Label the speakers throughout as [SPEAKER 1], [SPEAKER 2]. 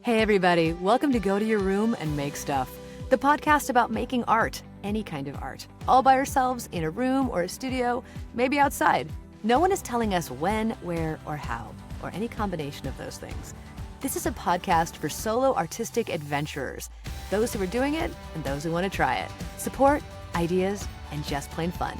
[SPEAKER 1] Hey everybody, welcome to Go to Your Room and Make Stuff, the podcast about making art, any kind of art, all by ourselves in a room or a studio, maybe outside. No one is telling us when, where, or how, or any combination of those things. This is a podcast for solo artistic adventurers, those who are doing it and those who want to try it. Support, ideas, and just plain fun.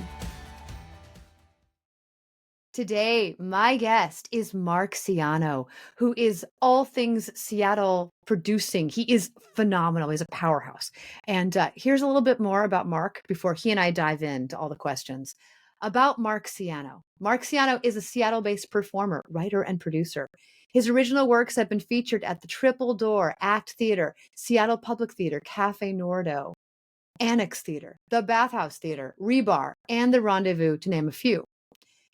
[SPEAKER 1] Today, my guest is Mark Siano, who is all things Seattle producing. He is phenomenal. He's a powerhouse. And here's a little bit more about Mark before he and I dive into all the questions. About Mark Siano. Mark Siano is a Seattle-based performer, writer, and producer. His original works have been featured at the Triple Door, Act Theater, Seattle Public Theater, Cafe Nordo, Annex Theater, the Bathhouse Theater, Rebar, and the Rendezvous, to name a few.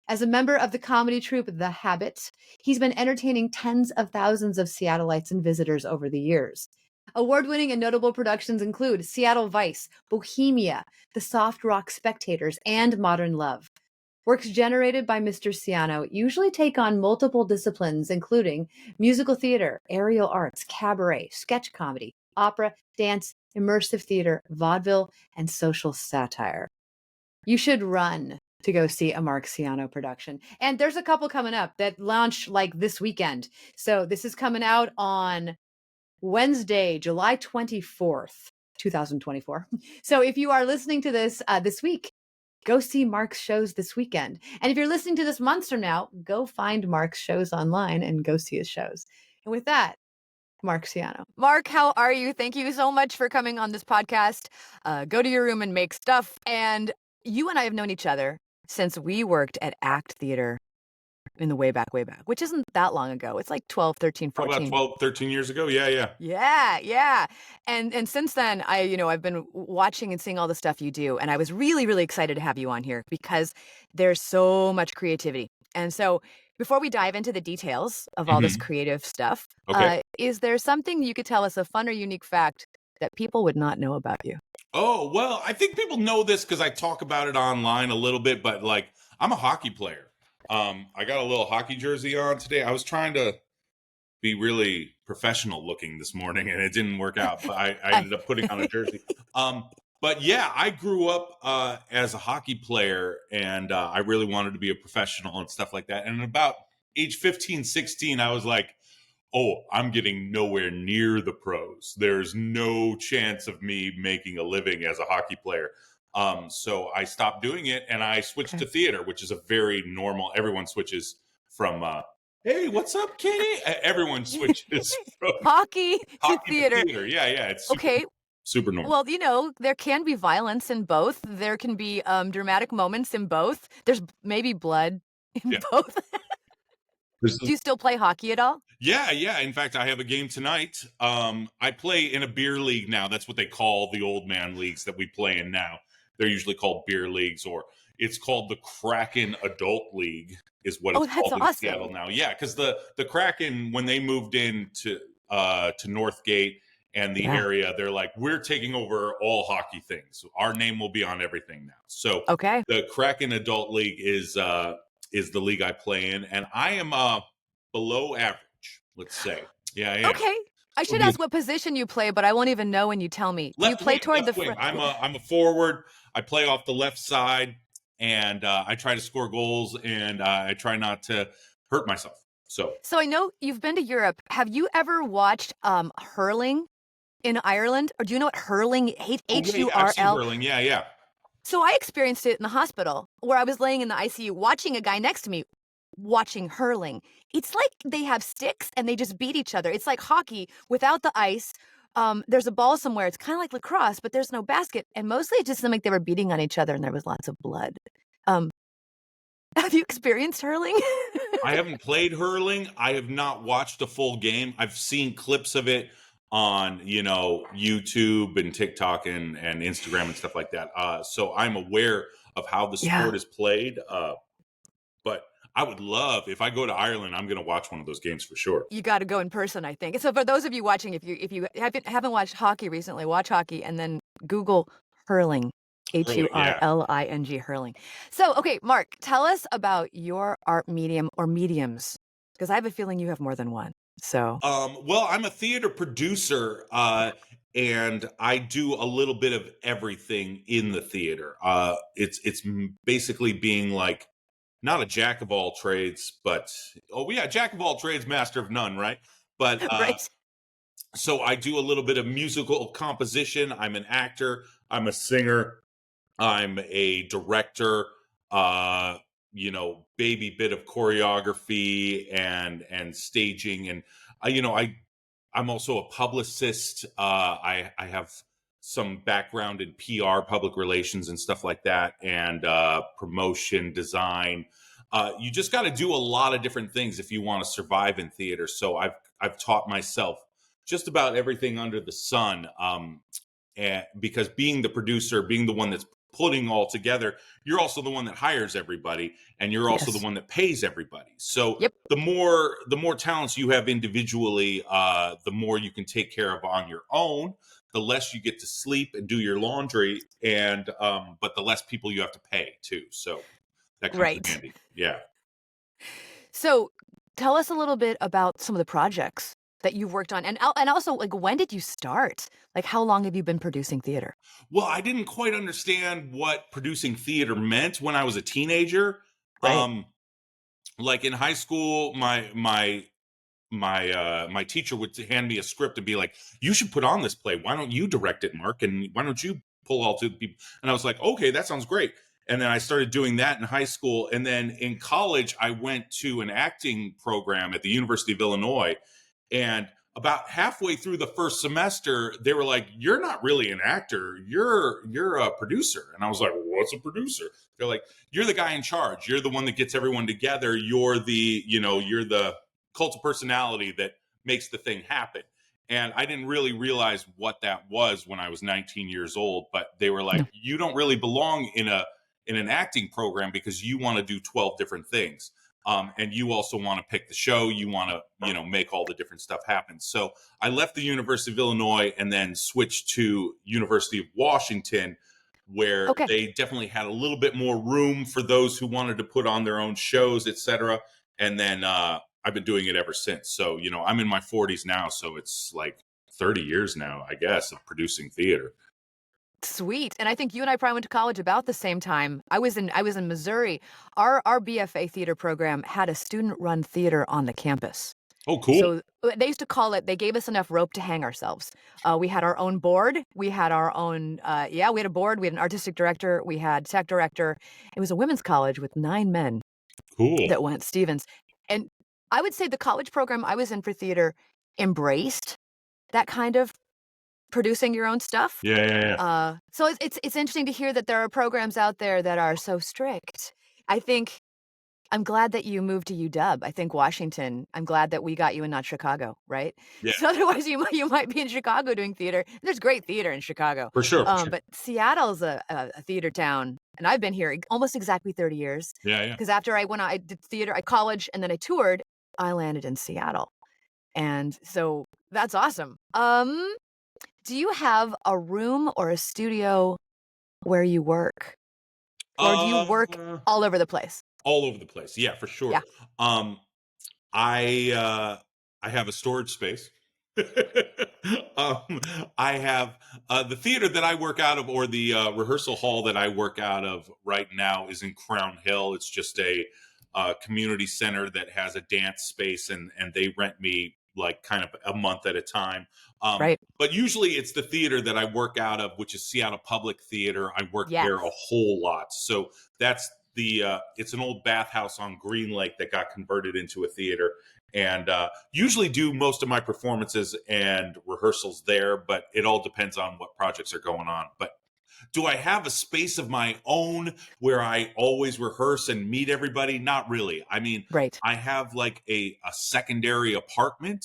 [SPEAKER 1] As a member of the comedy troupe The Habit, he's been entertaining tens of thousands of Seattleites and visitors over the years. Award-winning and notable productions include Seattle Vice, Bohemia, The Soft Rock Spectators, and Modern Love. Works generated by Mr. Siano usually take on multiple disciplines, including musical theater, aerial arts, cabaret, sketch comedy, opera, dance, immersive theater, vaudeville, and social satire. You should run to go see a Mark Siano production. And there's a couple coming up that launch like this weekend. So this is coming out on Wednesday, July 24th, 2024. So if you are listening to this this week, go see Mark's shows this weekend. And if you're listening to this months from now, go find Mark's shows online and go see his shows. And with that, Mark Siano. Mark, how are you? Thank you so much for coming on this podcast. Go to your room and make stuff. And you and I have known each other since we worked at Act Theater in the way back, which isn't that long ago. It's like 12, 13, 14.
[SPEAKER 2] About 12, 13 years ago. Yeah.
[SPEAKER 1] Yeah. And since then, I've been watching and seeing all the stuff you do. And I was really, really excited to have you on here because there's so much creativity. And so before we dive into the details of all this creative stuff,
[SPEAKER 2] Okay.
[SPEAKER 1] is there something you could tell us, a fun or unique fact that people would not know about you?
[SPEAKER 2] Oh, well, I think people know this because I talk about it online a little bit, but like I'm a hockey player. I got a little hockey jersey on today. I was trying to be really professional looking this morning and it didn't work out, but I ended up putting on a jersey. But yeah, I grew up as a hockey player and I really wanted to be a professional and stuff like that. And about age 15, 16, I was like, oh, I'm getting nowhere near the pros. There's no chance of me making a living as a hockey player. So I stopped doing it and I switched to theater, which is a very normal, everyone switches from, hey, what's up, Katie? Everyone switches from
[SPEAKER 1] hockey to theater.
[SPEAKER 2] Yeah, it's super normal.
[SPEAKER 1] Well, there can be violence in both. There can be dramatic moments in both. There's maybe blood in both. Do you still play hockey at all?
[SPEAKER 2] Yeah. In fact, I have a game tonight. I play in a beer league now. That's what they call the old man leagues that we play in now. They're usually called beer leagues, or it's called the Kraken Adult League is what it's called in Seattle now. Yeah, because the Kraken, when they moved into to Northgate and the area, they're like, we're taking over all hockey things. Our name will be on everything now. So the Kraken Adult League is the league I play in, and I am below average, let's say. Yeah.
[SPEAKER 1] Okay. I should ask what position you play, but I won't even know when you tell me. You play toward the front.
[SPEAKER 2] I'm a forward. I play off the left side, and I try to score goals, and I try not to hurt myself. So
[SPEAKER 1] I know you've been to Europe. Have you ever watched hurling in Ireland? Or do you know what hurling, H-U-R-L?
[SPEAKER 2] I've seen hurling, yeah.
[SPEAKER 1] So I experienced it in the hospital where I was laying in the ICU watching a guy next to me watching hurling. It's like they have sticks and they just beat each other. It's like hockey without the ice. There's a ball somewhere. It's kind of like lacrosse, but there's no basket. And mostly it just seemed like they were beating on each other and there was lots of blood. Have you experienced hurling?
[SPEAKER 2] I haven't played hurling. I have not watched a full game. I've seen clips of it on, YouTube and TikTok and Instagram and stuff like that. So I'm aware of how the sport is played. But I would love, if I go to Ireland, I'm going to watch one of those games for sure.
[SPEAKER 1] You got to go in person, I think. So for those of you watching, if you haven't watched hockey recently, watch hockey and then Google hurling. H-U-R-L-I-N-G, hurling. So, okay, Mark, tell us about your art medium or mediums, because I have a feeling you have more than one. So
[SPEAKER 2] Well, I'm a theater producer, and I do a little bit of everything in the theater. It's basically being like not a jack of all trades, but oh yeah, jack of all trades, master of none, right? But
[SPEAKER 1] right.
[SPEAKER 2] so I do a little bit of musical composition. I'm an actor. I'm a singer. I'm a director. Uh, baby bit of choreography and staging, and I'm also a publicist. I have some background in PR, public relations, and stuff like that, and promotion, design. You just got to do a lot of different things if you want to survive in theater. So I've taught myself just about everything under the sun. And because being the producer, being the one that's putting all together, you're also the one that hires everybody, and you're also the
[SPEAKER 1] Yes.
[SPEAKER 2] one that pays everybody. So
[SPEAKER 1] Yep.
[SPEAKER 2] the more talents you have individually, the more you can take care of on your own. The less you get to sleep and do your laundry, and but the less people you have to pay too. So that comes in
[SPEAKER 1] Right.
[SPEAKER 2] handy. Yeah.
[SPEAKER 1] So tell us a little bit about some of the projects that you've worked on, and also like when did you start? Like how long have you been producing theater?
[SPEAKER 2] Well, I didn't quite understand what producing theater meant when I was a teenager.
[SPEAKER 1] Right.
[SPEAKER 2] Um, like in high school, my teacher would hand me a script and be like, "You should put on this play. Why don't you direct it, Mark? And why don't you pull all two people?" And I was like, "Okay, that sounds great." And then I started doing that in high school, and then in college, I went to an acting program at the University of Illinois, and about halfway through the first semester, they were like, "You're not really an actor. You're a producer." And I was like, "What's a producer?" They're like, "You're the guy in charge. You're the one that gets everyone together. You're the cult of personality that makes the thing happen." And I didn't really realize what that was when I was 19 years old, but they were like,
[SPEAKER 1] No.
[SPEAKER 2] "You don't really belong in an acting program because you want to do 12 different things." And you also want to pick the show. You want to, make all the different stuff happen. So I left the University of Illinois and then switched to University of Washington, where
[SPEAKER 1] Okay.
[SPEAKER 2] they definitely had a little bit more room for those who wanted to put on their own shows, etc. And then I've been doing it ever since. So, I'm in my 40s now. So it's like 30 years now, I guess, of producing theater.
[SPEAKER 1] Sweet. And I think you and I probably went to college about the same time. I was in Missouri. Our BFA theater program had a student-run theater on the campus.
[SPEAKER 2] Oh, cool.
[SPEAKER 1] So they used to call it, they gave us enough rope to hang ourselves. We had our own board. We had our own, we had a board. We had an artistic director. We had tech director. It was a women's college with 9 men
[SPEAKER 2] Cool.
[SPEAKER 1] that went Stevens. And I would say the college program I was in for theater embraced that kind of producing your own stuff.
[SPEAKER 2] Yeah, yeah, yeah.
[SPEAKER 1] So it's interesting to hear that there are programs out there that are so strict. I think I'm glad that you moved to UW. I think Washington, I'm glad that we got you and not Chicago, right?
[SPEAKER 2] Yeah,
[SPEAKER 1] So otherwise you might be in Chicago doing theater. There's great theater in Chicago.
[SPEAKER 2] for sure. For sure.
[SPEAKER 1] But Seattle's a theater town, and I've been here almost exactly 30 years.
[SPEAKER 2] Yeah, yeah.
[SPEAKER 1] Because after I did theater at college and then I toured, I landed in Seattle. And so that's awesome. Do you have a room or a studio where you work? Or do you work
[SPEAKER 2] Uh,
[SPEAKER 1] all over the place?
[SPEAKER 2] all over the place. Yeah, for
[SPEAKER 1] Yeah.
[SPEAKER 2] sure. Um, I have a storage space. um, I have the theater that I work out of, or the rehearsal hall that I work out of right now, is in Crown Hill. It's just a community center that has a dance space, and they rent me like kind of a month at a time.
[SPEAKER 1] Right.
[SPEAKER 2] But usually it's the theater that I work out of, which is Seattle Public Theater. I work
[SPEAKER 1] Yes.
[SPEAKER 2] there a whole lot. So that's it's an old bathhouse on Green Lake that got converted into a theater, and usually do most of my performances and rehearsals there, but it all depends on what projects are going on. But do I have a space of my own where I always rehearse and meet everybody? Not really. I mean,
[SPEAKER 1] Right.
[SPEAKER 2] I have like a secondary apartment,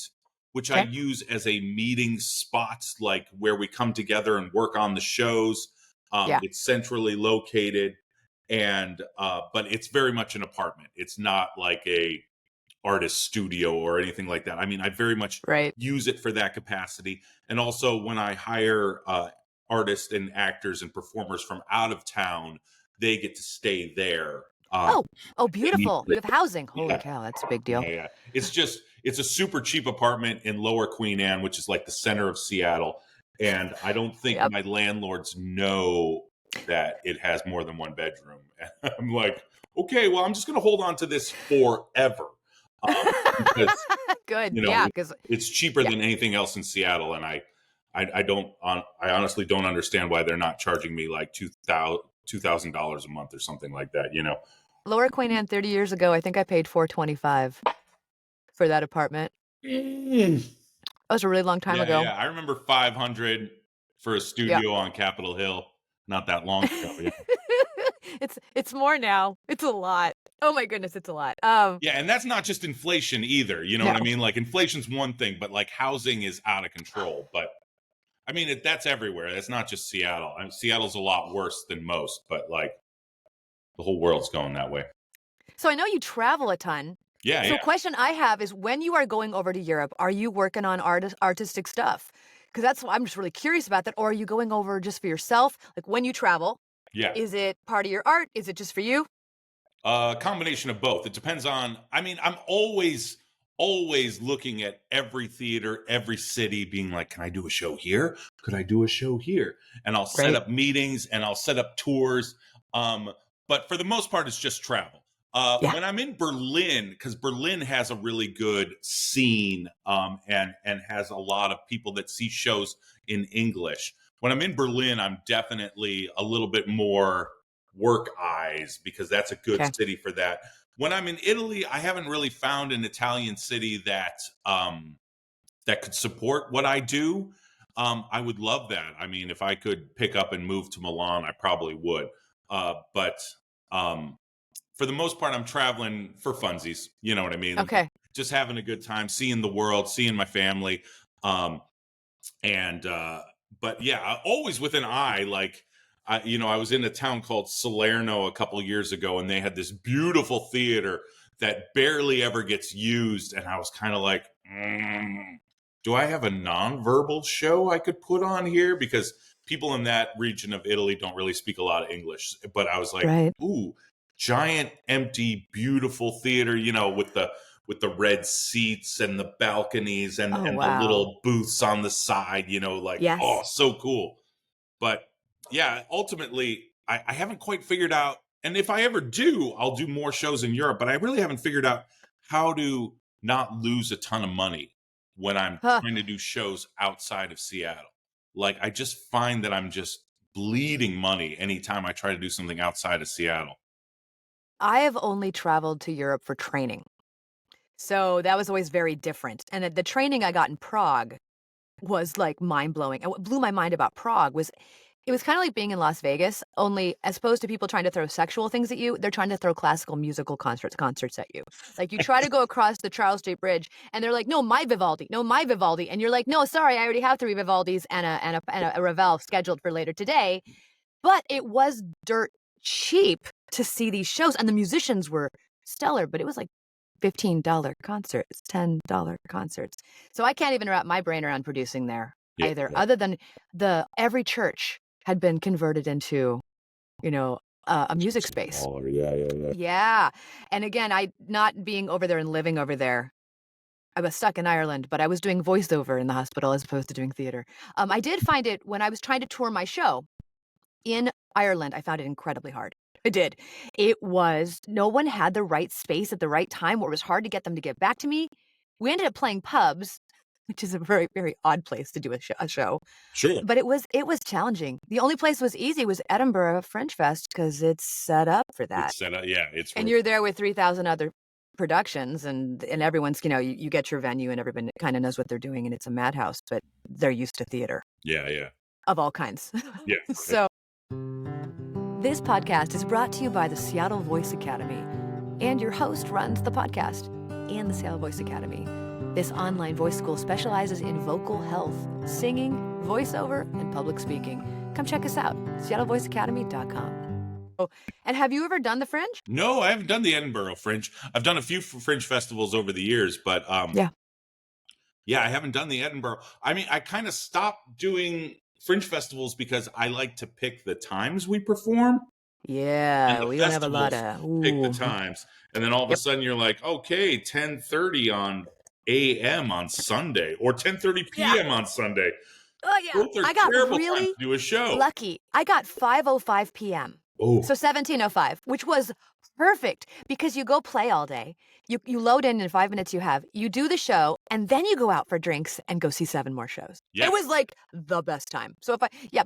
[SPEAKER 2] which I
[SPEAKER 1] Okay.
[SPEAKER 2] use as a meeting spot, like where we come together and work on the shows.
[SPEAKER 1] Yeah.
[SPEAKER 2] It's centrally located, and but it's very much an apartment. It's not like a artist studio or anything like that. I mean, I very much
[SPEAKER 1] Right.
[SPEAKER 2] use it for that capacity. And also when I hire artists and actors and performers from out of town, they get to stay there.
[SPEAKER 1] Oh. Oh,
[SPEAKER 2] They need
[SPEAKER 1] beautiful. You have housing. Holy
[SPEAKER 2] yeah,
[SPEAKER 1] cow, that's a big deal.
[SPEAKER 2] yeah, yeah. It's just it's a super cheap apartment in Lower Queen Anne, which is like the center of Seattle. And I don't think
[SPEAKER 1] Yep.
[SPEAKER 2] my landlords know that it has more than one bedroom. And I'm like, okay, well, I'm just going to hold on to this forever. Because,
[SPEAKER 1] Good.
[SPEAKER 2] you know,
[SPEAKER 1] Yeah. Because
[SPEAKER 2] it's cheaper
[SPEAKER 1] yeah.
[SPEAKER 2] than anything else in Seattle. And I honestly don't understand why they're not charging me like $2,000 a month or something like that, you know?
[SPEAKER 1] Lower Queen Anne 30 years ago, I think I paid $425 for that apartment.
[SPEAKER 2] Mm.
[SPEAKER 1] That was a really long time ago.
[SPEAKER 2] Yeah. I remember 500 for a
[SPEAKER 1] Yeah.
[SPEAKER 2] studio on Capitol Hill not that long ago. Yeah.
[SPEAKER 1] It's more now. It's a lot. Oh my goodness, it's a lot.
[SPEAKER 2] Yeah, and that's not just inflation either. You know
[SPEAKER 1] No.
[SPEAKER 2] what I mean? Like inflation's one thing, but like housing is out of control. But I mean, that's everywhere. That's not just Seattle. I mean, Seattle's a lot worse than most, but like the whole world's going that way.
[SPEAKER 1] So I know you travel a ton.
[SPEAKER 2] Yeah,
[SPEAKER 1] So
[SPEAKER 2] yeah.
[SPEAKER 1] a question I have is when you are going over to Europe, are you working on artistic stuff? Because that's what I'm just really curious about that. Or are you going over just for yourself? Like when you travel,
[SPEAKER 2] Yeah.
[SPEAKER 1] is it part of your art? Is it just for you?
[SPEAKER 2] Combination of both. It depends on, I mean, I'm always looking at every theater, every city, being like, can I do a show here? Could I do a show here? And I'll set
[SPEAKER 1] Great.
[SPEAKER 2] up meetings and I'll set up tours. But for the most part, it's just travel.
[SPEAKER 1] Yeah.
[SPEAKER 2] When I'm in Berlin, because Berlin has a really good scene and has a lot of people that see shows in English. When I'm in Berlin, I'm definitely a little bit more work eyes because that's a good
[SPEAKER 1] Okay.
[SPEAKER 2] city for that. When I'm in Italy, I haven't really found an Italian city that that could support what I do. I would love that. I mean, if I could pick up and move to Milan, I probably would. But for the most part, I'm traveling for funsies. You know what I mean?
[SPEAKER 1] Okay.
[SPEAKER 2] Just having a good time, seeing the world, seeing my family. But yeah, always with an eye. Like, I was in a town called Salerno a couple of years ago, and they had this beautiful theater that barely ever gets used. And I was kind of like, do I have a nonverbal show I could put on here? Because people in that region of Italy don't really speak a lot of English. But I was like,
[SPEAKER 1] Right.
[SPEAKER 2] ooh, giant, empty, beautiful theater, with the red seats and the balconies and the
[SPEAKER 1] wow.
[SPEAKER 2] little booths on the side,
[SPEAKER 1] Yes.
[SPEAKER 2] oh, so cool. But yeah, ultimately, I haven't quite figured out. And if I ever do, I'll do more shows in Europe, but I really haven't figured out how to not lose a ton of money when I'm trying to do shows outside of Seattle. Like, I just find that I'm just bleeding money anytime I try to do something outside of Seattle.
[SPEAKER 1] I have only traveled to Europe for training. So that was always very different. And the training I got in Prague was like mind blowing. And what blew my mind about Prague was it was kind of like being in Las Vegas, only as opposed to people trying to throw sexual things at you, they're trying to throw classical musical concerts at you. Like you try to go across the Charles Street Bridge and they're like, no, my Vivaldi, no, my Vivaldi. And you're like, no, sorry, I already have 3 Vivaldis and a Ravel scheduled for later today. But it was dirt cheap to see these shows. And the musicians were stellar, but it was like $15 concerts, $10 concerts. So I can't even wrap my brain around producing there either, other than every church had been converted into, a music space. Yeah. And again, I not being over there and living over there, I was stuck in Ireland, but I was doing voiceover in the hospital as opposed to doing theater. I did find it when I was trying to tour my show in Ireland. I found it incredibly hard. I did. It was no one had the right space at the right time, or it was hard to get them to get back to me. We ended up playing pubs, which is a very, very odd place to do a show.
[SPEAKER 2] Sure.
[SPEAKER 1] But it was challenging. The only place was easy was Edinburgh Fringe Fest because it's set up for that.
[SPEAKER 2] It's set up, yeah.
[SPEAKER 1] And you're there with 3,000 other productions, and everyone's, you get your venue, and everyone kind of knows what they're doing, and it's a madhouse, but they're used to theater.
[SPEAKER 2] Yeah.
[SPEAKER 1] Of all kinds.
[SPEAKER 2] Yeah.
[SPEAKER 1] So. This podcast is brought to you by the Seattle Voice Academy, and your host runs the podcast and the Seattle Voice Academy. This online voice school specializes in vocal health, singing, voiceover, and public speaking. Come check us out, seattlevoiceacademy.com. Oh, and have you ever done the Fringe?
[SPEAKER 2] No, I haven't done the Edinburgh Fringe. I've done a few Fringe festivals over the years, but yeah, I haven't done the Edinburgh. I mean, I kind of stopped doing Fringe festivals because I like to pick the times we perform.
[SPEAKER 1] Yeah, we don't have a lot of
[SPEAKER 2] pick the times, and then all of a sudden you're like, okay, 10:30 on a.m. on Sunday or 10:30
[SPEAKER 3] Yeah.
[SPEAKER 2] p.m. on Sunday.
[SPEAKER 3] Oh, yeah.
[SPEAKER 2] Both are
[SPEAKER 3] I got
[SPEAKER 2] terrible times
[SPEAKER 3] really
[SPEAKER 2] to do a show.
[SPEAKER 3] lucky. I got 5:05 p.m.
[SPEAKER 2] Oh,
[SPEAKER 3] So 17:05, which was perfect because you go play all day. You load in 5 minutes you have. You do the show, and then you go out for drinks and go see 7 more shows.
[SPEAKER 2] yes.
[SPEAKER 3] It was like the best time. So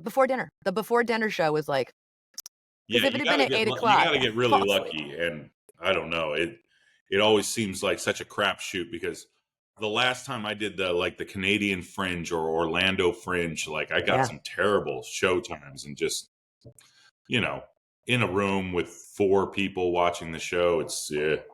[SPEAKER 3] before dinner. The before dinner show was like, because if it had been at 8
[SPEAKER 2] You
[SPEAKER 3] o'clock,
[SPEAKER 2] got to get really
[SPEAKER 3] fall asleep.
[SPEAKER 2] lucky, and I don't know. It always seems like such a crapshoot because the last time I did the Canadian Fringe or Orlando Fringe, like I got
[SPEAKER 3] Yeah.
[SPEAKER 2] some terrible show times and just in a room with 4 people watching the show. It's
[SPEAKER 3] It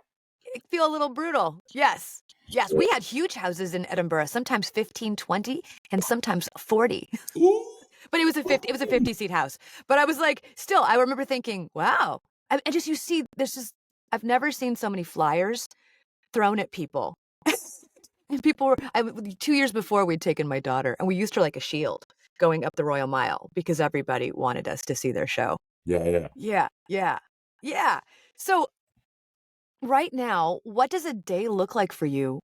[SPEAKER 3] feel a little brutal. Yes. Yes, we had huge houses in Edinburgh, sometimes 15, 20, and sometimes 40.
[SPEAKER 2] ooh,
[SPEAKER 3] But it was a 50-seat house. But I was like, still, I remember thinking, wow. And just, you see, I've never seen so many flyers thrown at people. And people were, 2 years before we'd taken my daughter, and we used her like a shield going up the Royal Mile because everybody wanted us to see their show.
[SPEAKER 2] yeah.
[SPEAKER 3] Yeah. So right now, what does a day look like for you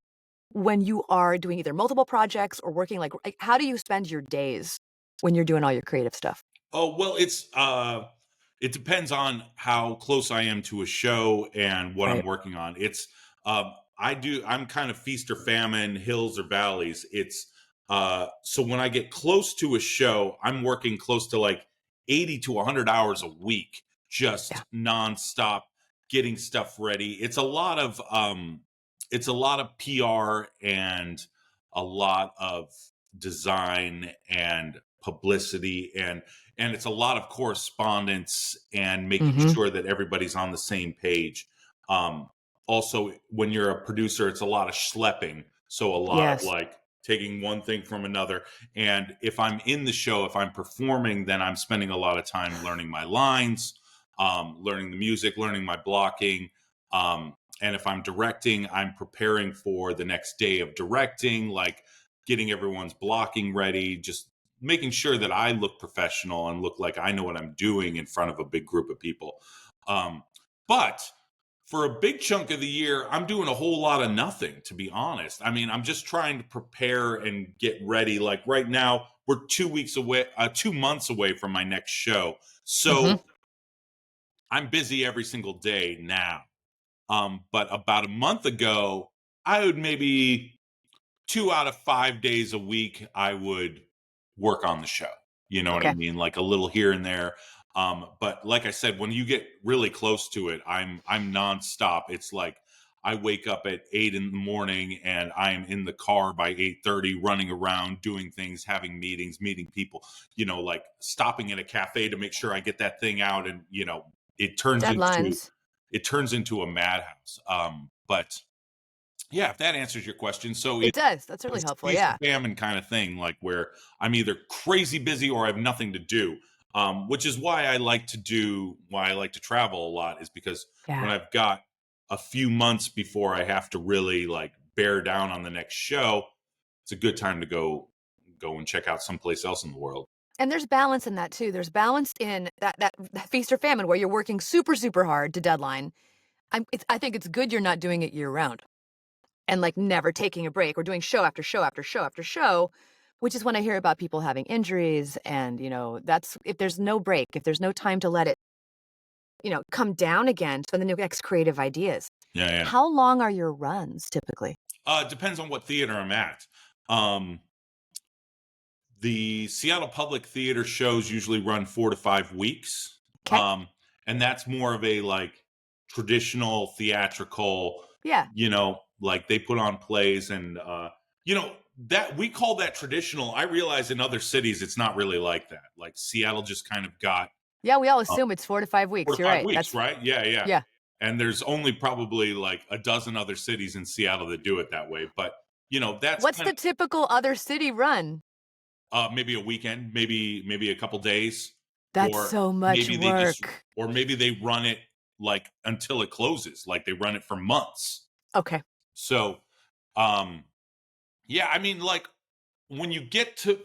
[SPEAKER 3] when you are doing either multiple projects or working like how do you spend your days when you're doing all your creative stuff?
[SPEAKER 2] Oh, well, it depends on how close I am to a show and what I'm
[SPEAKER 3] Right.
[SPEAKER 2] working on. It's I'm kind of feast or famine, hills or valleys. It's so when I get close to a show, I'm working close to like 80 to 100 hours a week, just
[SPEAKER 3] Yeah.
[SPEAKER 2] nonstop getting stuff ready. It's a lot of PR and a lot of design and publicity and it's a lot of correspondence and making
[SPEAKER 3] Mhm.
[SPEAKER 2] sure that everybody's on the same page. Also, when you're a producer, it's a lot of schlepping. So a lot of
[SPEAKER 3] Yes.
[SPEAKER 2] like taking one thing from another. And if I'm in the show, if I'm performing, then I'm spending a lot of time learning my lines, learning the music, learning my blocking. And if I'm directing, I'm preparing for the next day of directing, like getting everyone's blocking ready, just making sure that I look professional and look like I know what I'm doing in front of a big group of people. But for a big chunk of the year, I'm doing a whole lot of nothing, to be honest. I mean, I'm just trying to prepare and get ready. Like right now, we're 2 months away from my next show. So
[SPEAKER 3] Mhm.
[SPEAKER 2] I'm busy every single day now. But about a month ago, I would maybe 2 out of 5 days a week, I would work on the show. You know what I
[SPEAKER 3] Okay.
[SPEAKER 2] mean? Like a little here and there. But like I said, when you get really close to it, I'm nonstop. It's like I wake up at 8 in the morning and I am in the car by 8:30, running around, doing things, having meetings, meeting people, like stopping at a cafe to make sure I get that thing out. And, it turns into
[SPEAKER 3] Deadlines.
[SPEAKER 2] it turns into a madhouse. But yeah, if that answers your question. So
[SPEAKER 3] It does. That's really
[SPEAKER 2] it's a
[SPEAKER 3] helpful.
[SPEAKER 2] feast
[SPEAKER 3] Yeah.
[SPEAKER 2] or famine kind of thing, like where I'm either crazy busy or I have nothing to do. Which is why I like to travel a lot, is because when
[SPEAKER 3] Yeah.
[SPEAKER 2] I've got a few months before I have to really like bear down on the next show, it's a good time to go and check out someplace else in the world.
[SPEAKER 3] And there's balance in that too. There's balance in that feast or famine where you're working super, super hard to deadline. I think it's good you're not doing it year round and like never taking a break or doing show after show after show after show, which is when I hear about people having injuries. And, that's if there's no break, if there's no time to let it, come down again for the next creative ideas.
[SPEAKER 2] Yeah.
[SPEAKER 3] How long are your runs typically?
[SPEAKER 2] It depends on what theater I'm at. Um, the Seattle Public Theater shows usually run 4 to 5 weeks.
[SPEAKER 3] Okay.
[SPEAKER 2] And that's more of a like traditional theatrical,
[SPEAKER 3] Yeah.
[SPEAKER 2] like they put on plays and that we call that traditional. I realize in other cities it's not really like that. Like Seattle just kind of got
[SPEAKER 3] Yeah. We all
[SPEAKER 2] uh,
[SPEAKER 3] assume it's 4 to 5
[SPEAKER 2] 4
[SPEAKER 3] weeks.
[SPEAKER 2] to
[SPEAKER 3] You're
[SPEAKER 2] 5
[SPEAKER 3] right.
[SPEAKER 2] weeks, right? Yeah.
[SPEAKER 3] Yeah.
[SPEAKER 2] And there's only probably like a dozen other cities in Seattle that do it that way. But that's
[SPEAKER 3] What's
[SPEAKER 2] kind
[SPEAKER 3] the typical other city run?
[SPEAKER 2] of maybe a weekend, maybe a couple days,
[SPEAKER 3] That's
[SPEAKER 2] or
[SPEAKER 3] so much
[SPEAKER 2] maybe they just
[SPEAKER 3] work.
[SPEAKER 2] or maybe they run it like until it closes, like they run it for months.
[SPEAKER 3] Okay.
[SPEAKER 2] So, yeah, I mean, like when you get to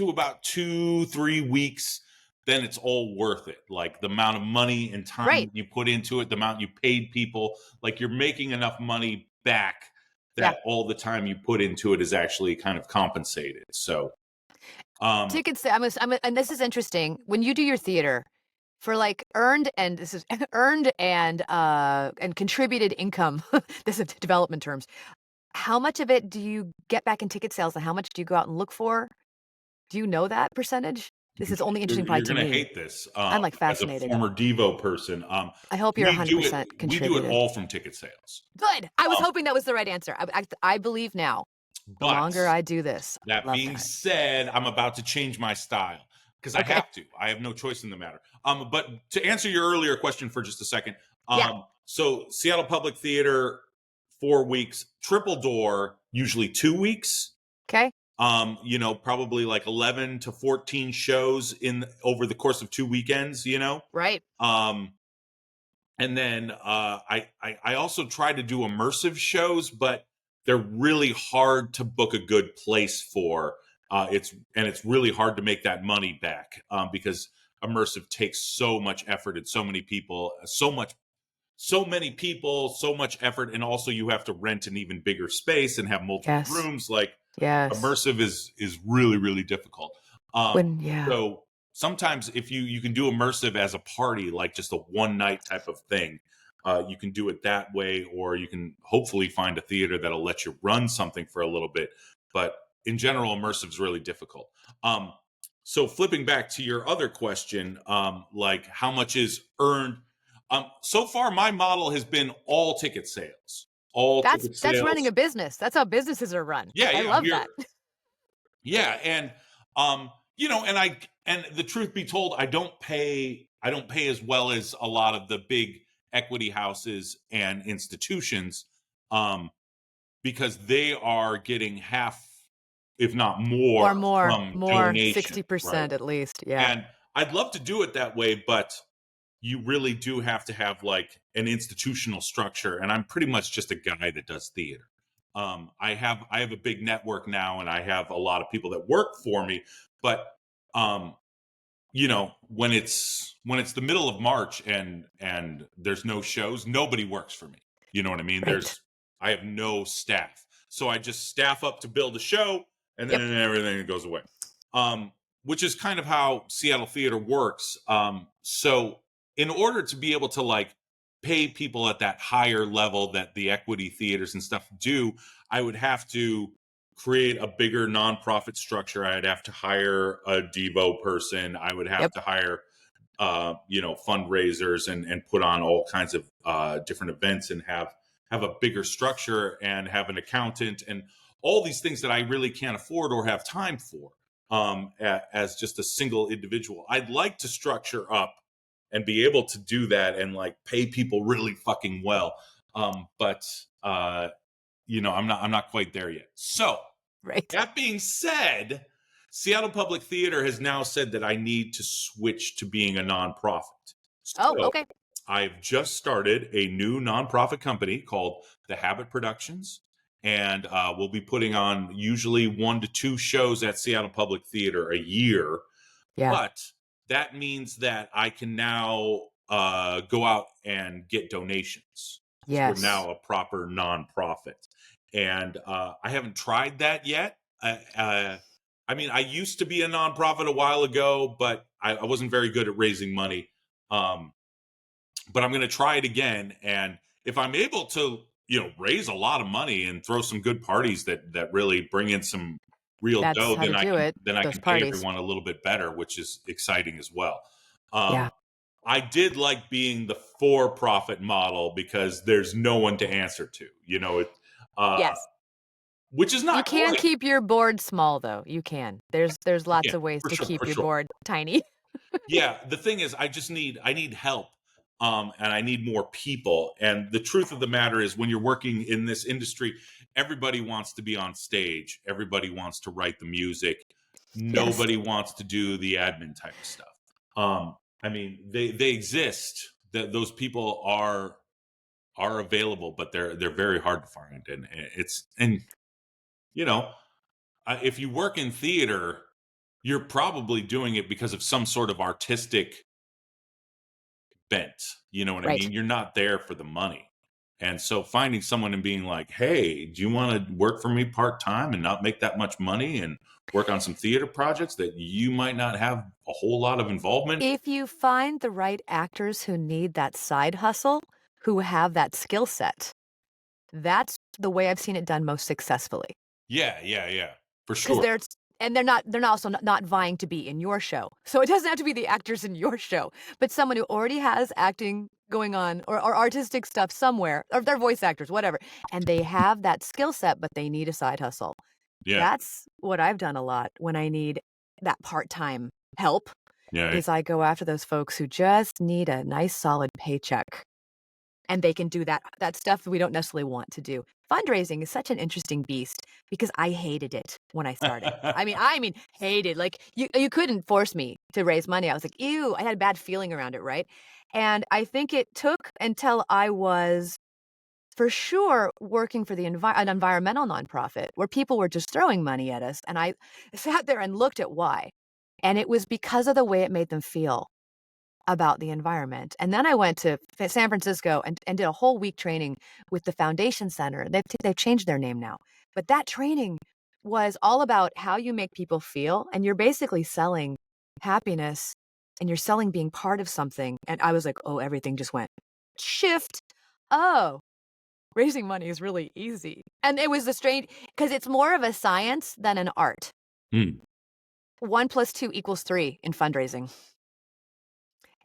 [SPEAKER 2] about 2-3 weeks, then it's all worth it. Like the amount of money and time
[SPEAKER 3] Right.
[SPEAKER 2] you put into it, the amount you paid people, like you're making enough money back that all the time you put into it is actually kind of compensated. So,
[SPEAKER 3] Tickets, and this is interesting. When you do your theater, for like earned and this is earned and contributed income, this is development terms. How much of it do you get back in ticket sales, and how much do you go out and look for? Do you know that percentage? This is only interesting probably
[SPEAKER 2] you're
[SPEAKER 3] to
[SPEAKER 2] going to
[SPEAKER 3] me.
[SPEAKER 2] hate this
[SPEAKER 3] I'm like
[SPEAKER 2] as a
[SPEAKER 3] fascinated.
[SPEAKER 2] former Devo person.
[SPEAKER 3] I hope you're 100%
[SPEAKER 2] We do it
[SPEAKER 3] contributed.
[SPEAKER 2] all from ticket sales.
[SPEAKER 3] Good. I was hoping that was the right answer. I believe now. The
[SPEAKER 2] But
[SPEAKER 3] longer I do this,
[SPEAKER 2] that being said, I'm about to change my style because I have to. I have no choice in the matter. But to answer your earlier question for just a second, so Seattle Public Theater, 4 weeks, triple door, usually 2 weeks.
[SPEAKER 3] Okay.
[SPEAKER 2] Probably like 11 to 14 shows over the course of 2 weekends,
[SPEAKER 3] Right.
[SPEAKER 2] And then I also try to do immersive shows, but they're really hard to book a good place for. It's really hard to make that money back because immersive takes so much effort and so many people, so much effort, and also you have to rent an even bigger space and have multiple rooms. Like immersive is really, really difficult. So sometimes if you can do immersive as a party, like just a one night type of thing, you can do it that way, or you can hopefully find a theater that'll let you run something for a little bit. But in general, immersive is really difficult. So flipping back to your other question, like how much is earned? So far, my model has been all ticket sales.
[SPEAKER 3] That's running a business. That's how businesses are run.
[SPEAKER 2] Yeah,
[SPEAKER 3] I love that.
[SPEAKER 2] Yeah, and and the truth be told, I don't pay as well as a lot of the big equity houses and institutions, because they are getting half, if not more, from donations,
[SPEAKER 3] 60%
[SPEAKER 2] right?
[SPEAKER 3] at least. Yeah,
[SPEAKER 2] and I'd love to do it that way, but you really do have to have like an institutional structure, and I'm pretty much just a guy that does theater. I have a big network now, and I have a lot of people that work for me. But when it's the middle of March and there's no shows, nobody works for me. You know what I mean?
[SPEAKER 3] Right.
[SPEAKER 2] I have no staff, so I just staff up to build a show, and then everything goes away. Which is kind of how Seattle theater works. So in order to be able to like pay people at that higher level that the equity theaters and stuff do, I would have to create a bigger nonprofit structure. I'd have to hire a Devo person. I would have to hire, fundraisers and put on all kinds of different events and have a bigger structure and have an accountant and all these things that I really can't afford or have time for as just a single individual. I'd like to structure up and be able to do that and like pay people really fucking well. But I'm not quite there yet. So that being said, Seattle Public Theater has now said that I need to switch to being a nonprofit. So
[SPEAKER 3] okay.
[SPEAKER 2] I've just started a new nonprofit company called The Habit Productions. And we'll be putting on usually 1 to 2 shows at Seattle Public Theater a year.
[SPEAKER 3] Yeah.
[SPEAKER 2] But that means that I can now go out and get donations.
[SPEAKER 3] Yes.
[SPEAKER 2] So we're now a proper nonprofit. And I haven't tried that yet. I used to be a nonprofit a while ago, but I wasn't very good at raising money. But I'm going to try it again. And if I'm able to, raise a lot of money and throw some good parties that really bring in some real dough, then I can pay everyone a little bit better, which is exciting as well. I did like being the for-profit model because there's no one to answer to,
[SPEAKER 3] yes.
[SPEAKER 2] Which is not.
[SPEAKER 3] You can keep your board small, though. You can. There's lots of ways to keep your board tiny.
[SPEAKER 2] Yeah, the thing is, I need help. And I need more people. And the truth of the matter is, when you're working in this industry, everybody wants to be on stage. Everybody wants to write the music. Nobody wants to do the admin type of stuff. They exist. Those people are available, but they're very hard to find. And if you work in theater, you're probably doing it because of some sort of artistic bent. You know what I mean? You're not there for the money. And so finding someone and being like, hey, do you want to work for me part-time and not make that much money and work on some theater projects that you might not have a whole lot of involvement?
[SPEAKER 3] If you find the right actors who need that side hustle, who have that skill set, that's the way I've seen it done most successfully.
[SPEAKER 2] Yeah, for
[SPEAKER 3] Because
[SPEAKER 2] sure.
[SPEAKER 3] they're also not vying to be in your show. So it doesn't have to be the actors in your show, but someone who already has acting going on or artistic stuff somewhere, or they're voice actors, whatever, and they have that skill set, but they need a side hustle.
[SPEAKER 2] Yeah,
[SPEAKER 3] That's what I've done a lot when I need that part-time help,
[SPEAKER 2] yeah,
[SPEAKER 3] is I go after those folks who just need a nice solid paycheck. And they can do that stuff that we don't necessarily want to do. Fundraising is such an interesting beast because I hated it when I started. I mean, hated. Like you couldn't force me to raise money. I was like, ew, I had a bad feeling around it, right? And I think it took until I was for sure working for an environmental nonprofit where people were just throwing money at us. And I sat there and looked at why. And it was because of the way it made them feel about the environment. And then I went to San Francisco and did a whole week training with the Foundation Center. They've changed their name now. But that training was all about how you make people feel. And you're basically selling happiness and you're selling being part of something. And I was like, oh, everything just went shift. Oh, raising money is really easy. And it was because it's more of a science than an art. 1 + 2 = 3 in fundraising.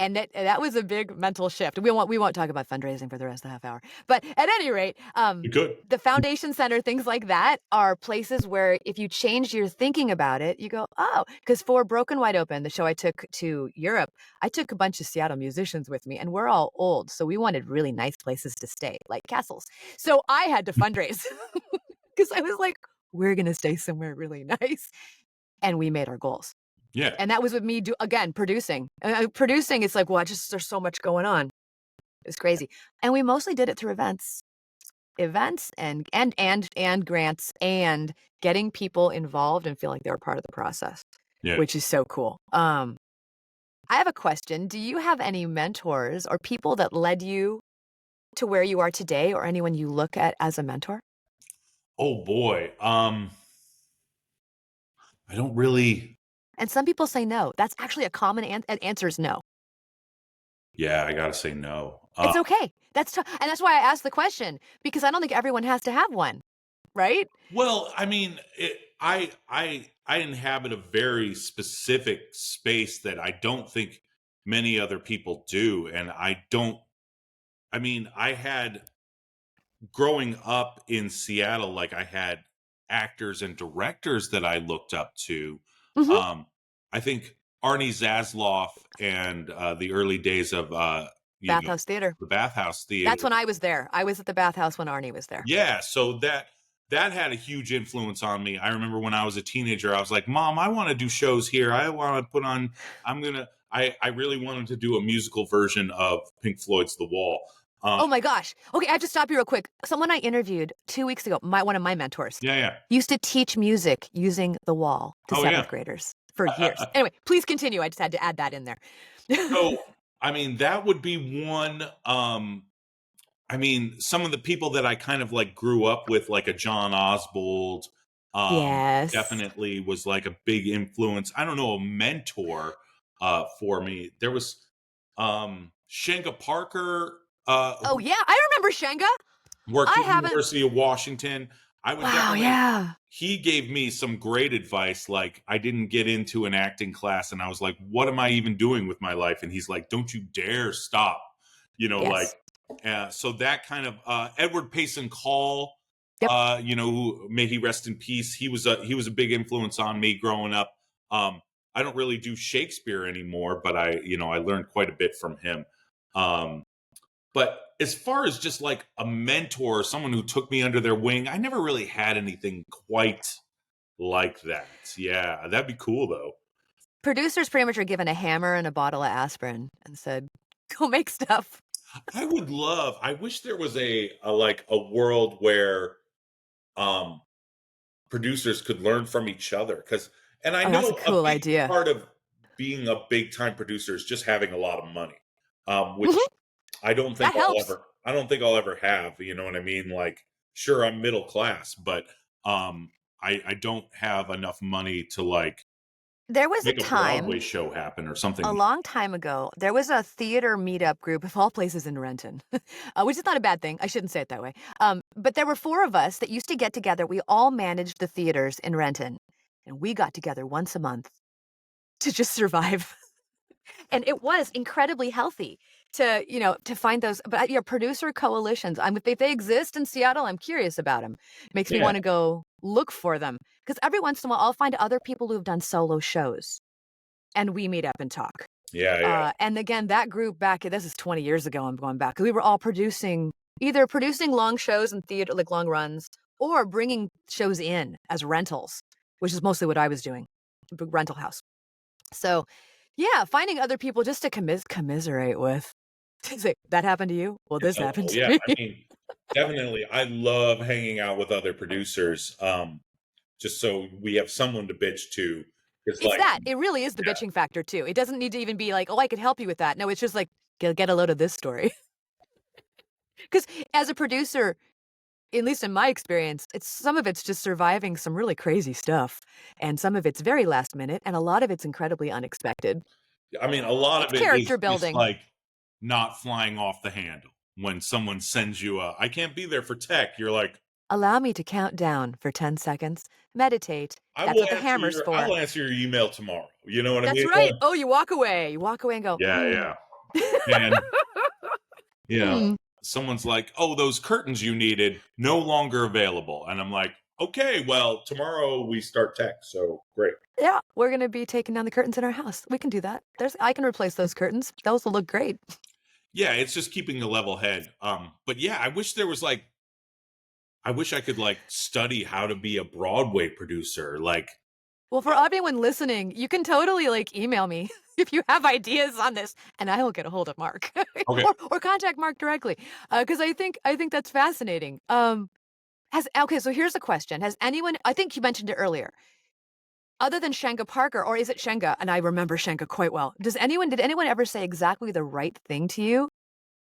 [SPEAKER 3] And that was a big mental shift. We won't talk about fundraising for the rest of the half hour. But at any rate,
[SPEAKER 2] you could.
[SPEAKER 3] the Foundation Center, things like that are places where if you change your thinking about it, you go, oh, because for Broken Wide Open, the show I took to Europe, I took a bunch of Seattle musicians with me, and we're all old. So we wanted really nice places to stay, like castles. So I had to fundraise because I was like, we're going to stay somewhere really nice. And we made our goals.
[SPEAKER 2] Yeah.
[SPEAKER 3] And that was with me producing. Producing, it's like, well, there's so much going on. It's crazy. And we mostly did it through events and grants and getting people involved and feeling like they were part of the process, which is so cool. I have a question. Do you have any mentors or people that led you to where you are today, or anyone you look at as a mentor?
[SPEAKER 2] Oh boy. I don't really.
[SPEAKER 3] And some people say no. That's actually a common answer is no.
[SPEAKER 2] Yeah, I gotta say no.
[SPEAKER 3] It's okay. And that's why I asked the question, because I don't think everyone has to have one, right?
[SPEAKER 2] Well, I mean, I inhabit a very specific space that I don't think many other people do, and I had growing up in Seattle, like I had actors and directors that I looked up to.
[SPEAKER 3] Mm-hmm.
[SPEAKER 2] I think Arnie Zasloff and the early days of
[SPEAKER 3] Bathhouse Theater.
[SPEAKER 2] The Bathhouse Theater.
[SPEAKER 3] That's when I was there. I was at the Bathhouse when Arnie was there.
[SPEAKER 2] Yeah, so that had a huge influence on me. I remember when I was a teenager, I was like, Mom, I want to do shows here. I want to put on, I really wanted to do a musical version of Pink Floyd's The Wall.
[SPEAKER 3] Oh my gosh. Okay, I have to stop you real quick. Someone I interviewed 2 weeks ago, one of my mentors, used to teach music using The Wall to seventh graders for years. Anyway, please continue. I just had to add that in there.
[SPEAKER 2] So, I mean, that would be one. I mean, some of the people that I kind of like grew up with, like a John Oswald,
[SPEAKER 3] yes,
[SPEAKER 2] definitely was like a big influence. I don't know, a mentor for me. There was Shenga Parker.
[SPEAKER 3] Oh yeah, I remember Shenga.
[SPEAKER 2] Worked at the University of Washington. I would definitely.
[SPEAKER 3] Yeah.
[SPEAKER 2] He gave me some great advice. Like, I didn't get into an acting class, and I was like, "What am I even doing with my life?" And he's like, "Don't you dare stop!"
[SPEAKER 3] Yes.
[SPEAKER 2] So that kind of Edward Payson Call.
[SPEAKER 3] Yep.
[SPEAKER 2] Who, may he rest in peace. He was a big influence on me growing up. I don't really do Shakespeare anymore, but I learned quite a bit from him. But as far as just like a mentor, someone who took me under their wing, I never really had anything quite like that. Yeah, that'd be cool though.
[SPEAKER 3] Producers pretty much are given a hammer and a bottle of aspirin and said, "Go make stuff."
[SPEAKER 2] I wish there was a world where producers could learn from each other, and I know
[SPEAKER 3] that's a cool idea.
[SPEAKER 2] Part of being a big time producer is just having a lot of money, which I don't think
[SPEAKER 3] that helps.
[SPEAKER 2] I don't think I'll ever have, you know what I mean? Like, sure, I'm middle class, but I don't have enough money to like
[SPEAKER 3] There was a
[SPEAKER 2] make a Broadway
[SPEAKER 3] time,
[SPEAKER 2] show happen or
[SPEAKER 3] a
[SPEAKER 2] something.
[SPEAKER 3] long time ago, there was a theater meetup group of all places in Renton, which is not a bad thing. I shouldn't say it that way. But there were 4 of us that used to get together. We all managed the theaters in Renton, and we got together once a month to just survive. And it was incredibly healthy to, to find those. But yeah, producer coalitions. If they exist in Seattle, I'm curious about them. It makes me
[SPEAKER 2] Yeah.
[SPEAKER 3] want to go look for them because every once in a while I'll find other people who've done solo shows, and we meet up and talk.
[SPEAKER 2] Yeah.
[SPEAKER 3] And again, that group back, this is 20 years ago, I'm going back. We were all either producing long shows in theater, like long runs, or bringing shows in as rentals, which is mostly what I was doing, rental house. So, yeah, finding other people just to commiserate with. It's like, that happened to you? Well, this happened to
[SPEAKER 2] Yeah.
[SPEAKER 3] me.
[SPEAKER 2] I mean, definitely. I love hanging out with other producers. Just so we have someone to bitch to. It's
[SPEAKER 3] It's
[SPEAKER 2] like,
[SPEAKER 3] that. It really is the bitching factor, too. It doesn't need to even be like, oh, I could help you with that. No, it's just like, get a load of this story. Because as a producer, at least in my experience, some of it's just surviving some really crazy stuff, and some of it's very last minute, and a lot of it's incredibly unexpected.
[SPEAKER 2] I mean, a lot
[SPEAKER 3] It's
[SPEAKER 2] of it is
[SPEAKER 3] character
[SPEAKER 2] just
[SPEAKER 3] building.
[SPEAKER 2] like not flying off the handle. When someone sends you I can't be there for tech, you're like,
[SPEAKER 3] Allow me to count down for 10 seconds. Meditate.
[SPEAKER 2] I
[SPEAKER 3] That's
[SPEAKER 2] will
[SPEAKER 3] what the
[SPEAKER 2] answer
[SPEAKER 3] hammer's
[SPEAKER 2] your
[SPEAKER 3] for.
[SPEAKER 2] email tomorrow. You know what I
[SPEAKER 3] That's
[SPEAKER 2] mean?
[SPEAKER 3] right. Oh, you walk away. You walk away and go,
[SPEAKER 2] Yeah. And
[SPEAKER 3] Hmm.
[SPEAKER 2] someone's like, "Oh, those curtains you needed no longer available." And I'm like, "Okay, well, tomorrow we start tech, so great."
[SPEAKER 3] Yeah, we're gonna be taking down the curtains in our house. We can do that. I can replace those curtains. Those will look great.
[SPEAKER 2] Yeah, it's just keeping a level head. But yeah, I wish I could like study how to be a Broadway producer. Like,
[SPEAKER 3] Well, for everyone listening, you can totally like email me if you have ideas on this, and I will get a hold of Mark
[SPEAKER 2] okay,
[SPEAKER 3] or contact Mark directly because I think that's fascinating. So here's a question: Has anyone? I think you mentioned it earlier. Other than Shenga Parker, or is it Shenga? And I remember Shenga quite well. Did anyone ever say exactly the right thing to you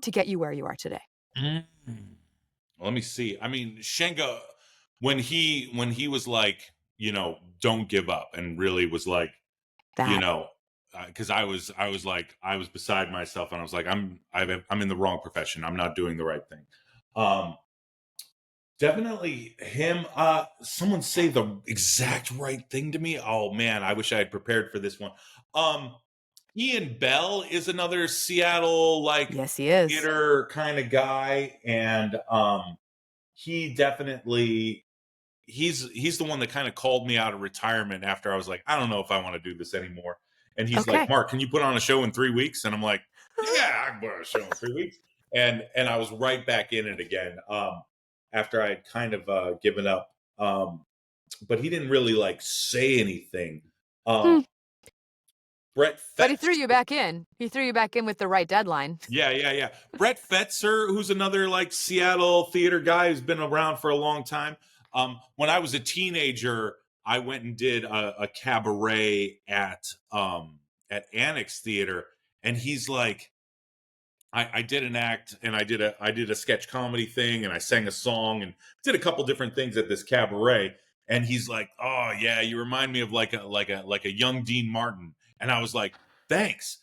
[SPEAKER 3] to get you where you are today?
[SPEAKER 2] mm. Let me see. I mean, Shenga, when he was like, don't give up, and really was like, you
[SPEAKER 3] That.
[SPEAKER 2] know, because I was beside myself, and I was like, I'm in the wrong profession. I'm not doing the right thing. Um, Definitely him. Someone say the exact right thing to me. Oh man, I wish I had prepared for this one. Um, Ian Bell is another Seattle like
[SPEAKER 3] Yes, he is.
[SPEAKER 2] theater kind of guy, and he definitely he's the one that kind of called me out of retirement after I was like, I don't know if I want to do this anymore. And he's like,
[SPEAKER 3] Okay.
[SPEAKER 2] Mark, can you put on a show in 3 weeks? And I'm like, yeah, I can put on a show in 3 weeks. And I was right back in it again. After I had kind of given up. But he didn't really like say anything.
[SPEAKER 3] Hmm.
[SPEAKER 2] Brett
[SPEAKER 3] But he threw
[SPEAKER 2] Fetzer.
[SPEAKER 3] you back in. He threw you back in with the right deadline.
[SPEAKER 2] Yeah. Brett Fetzer, who's another like Seattle theater guy who's been around for a long time. When I was a teenager, I went and did a cabaret at Annex Theater, and he's like, I did an act, and I did a sketch comedy thing, and I sang a song, and did a couple different things at this cabaret. And he's like, "Oh yeah, you remind me of like a young Dean Martin." And I was like, "Thanks."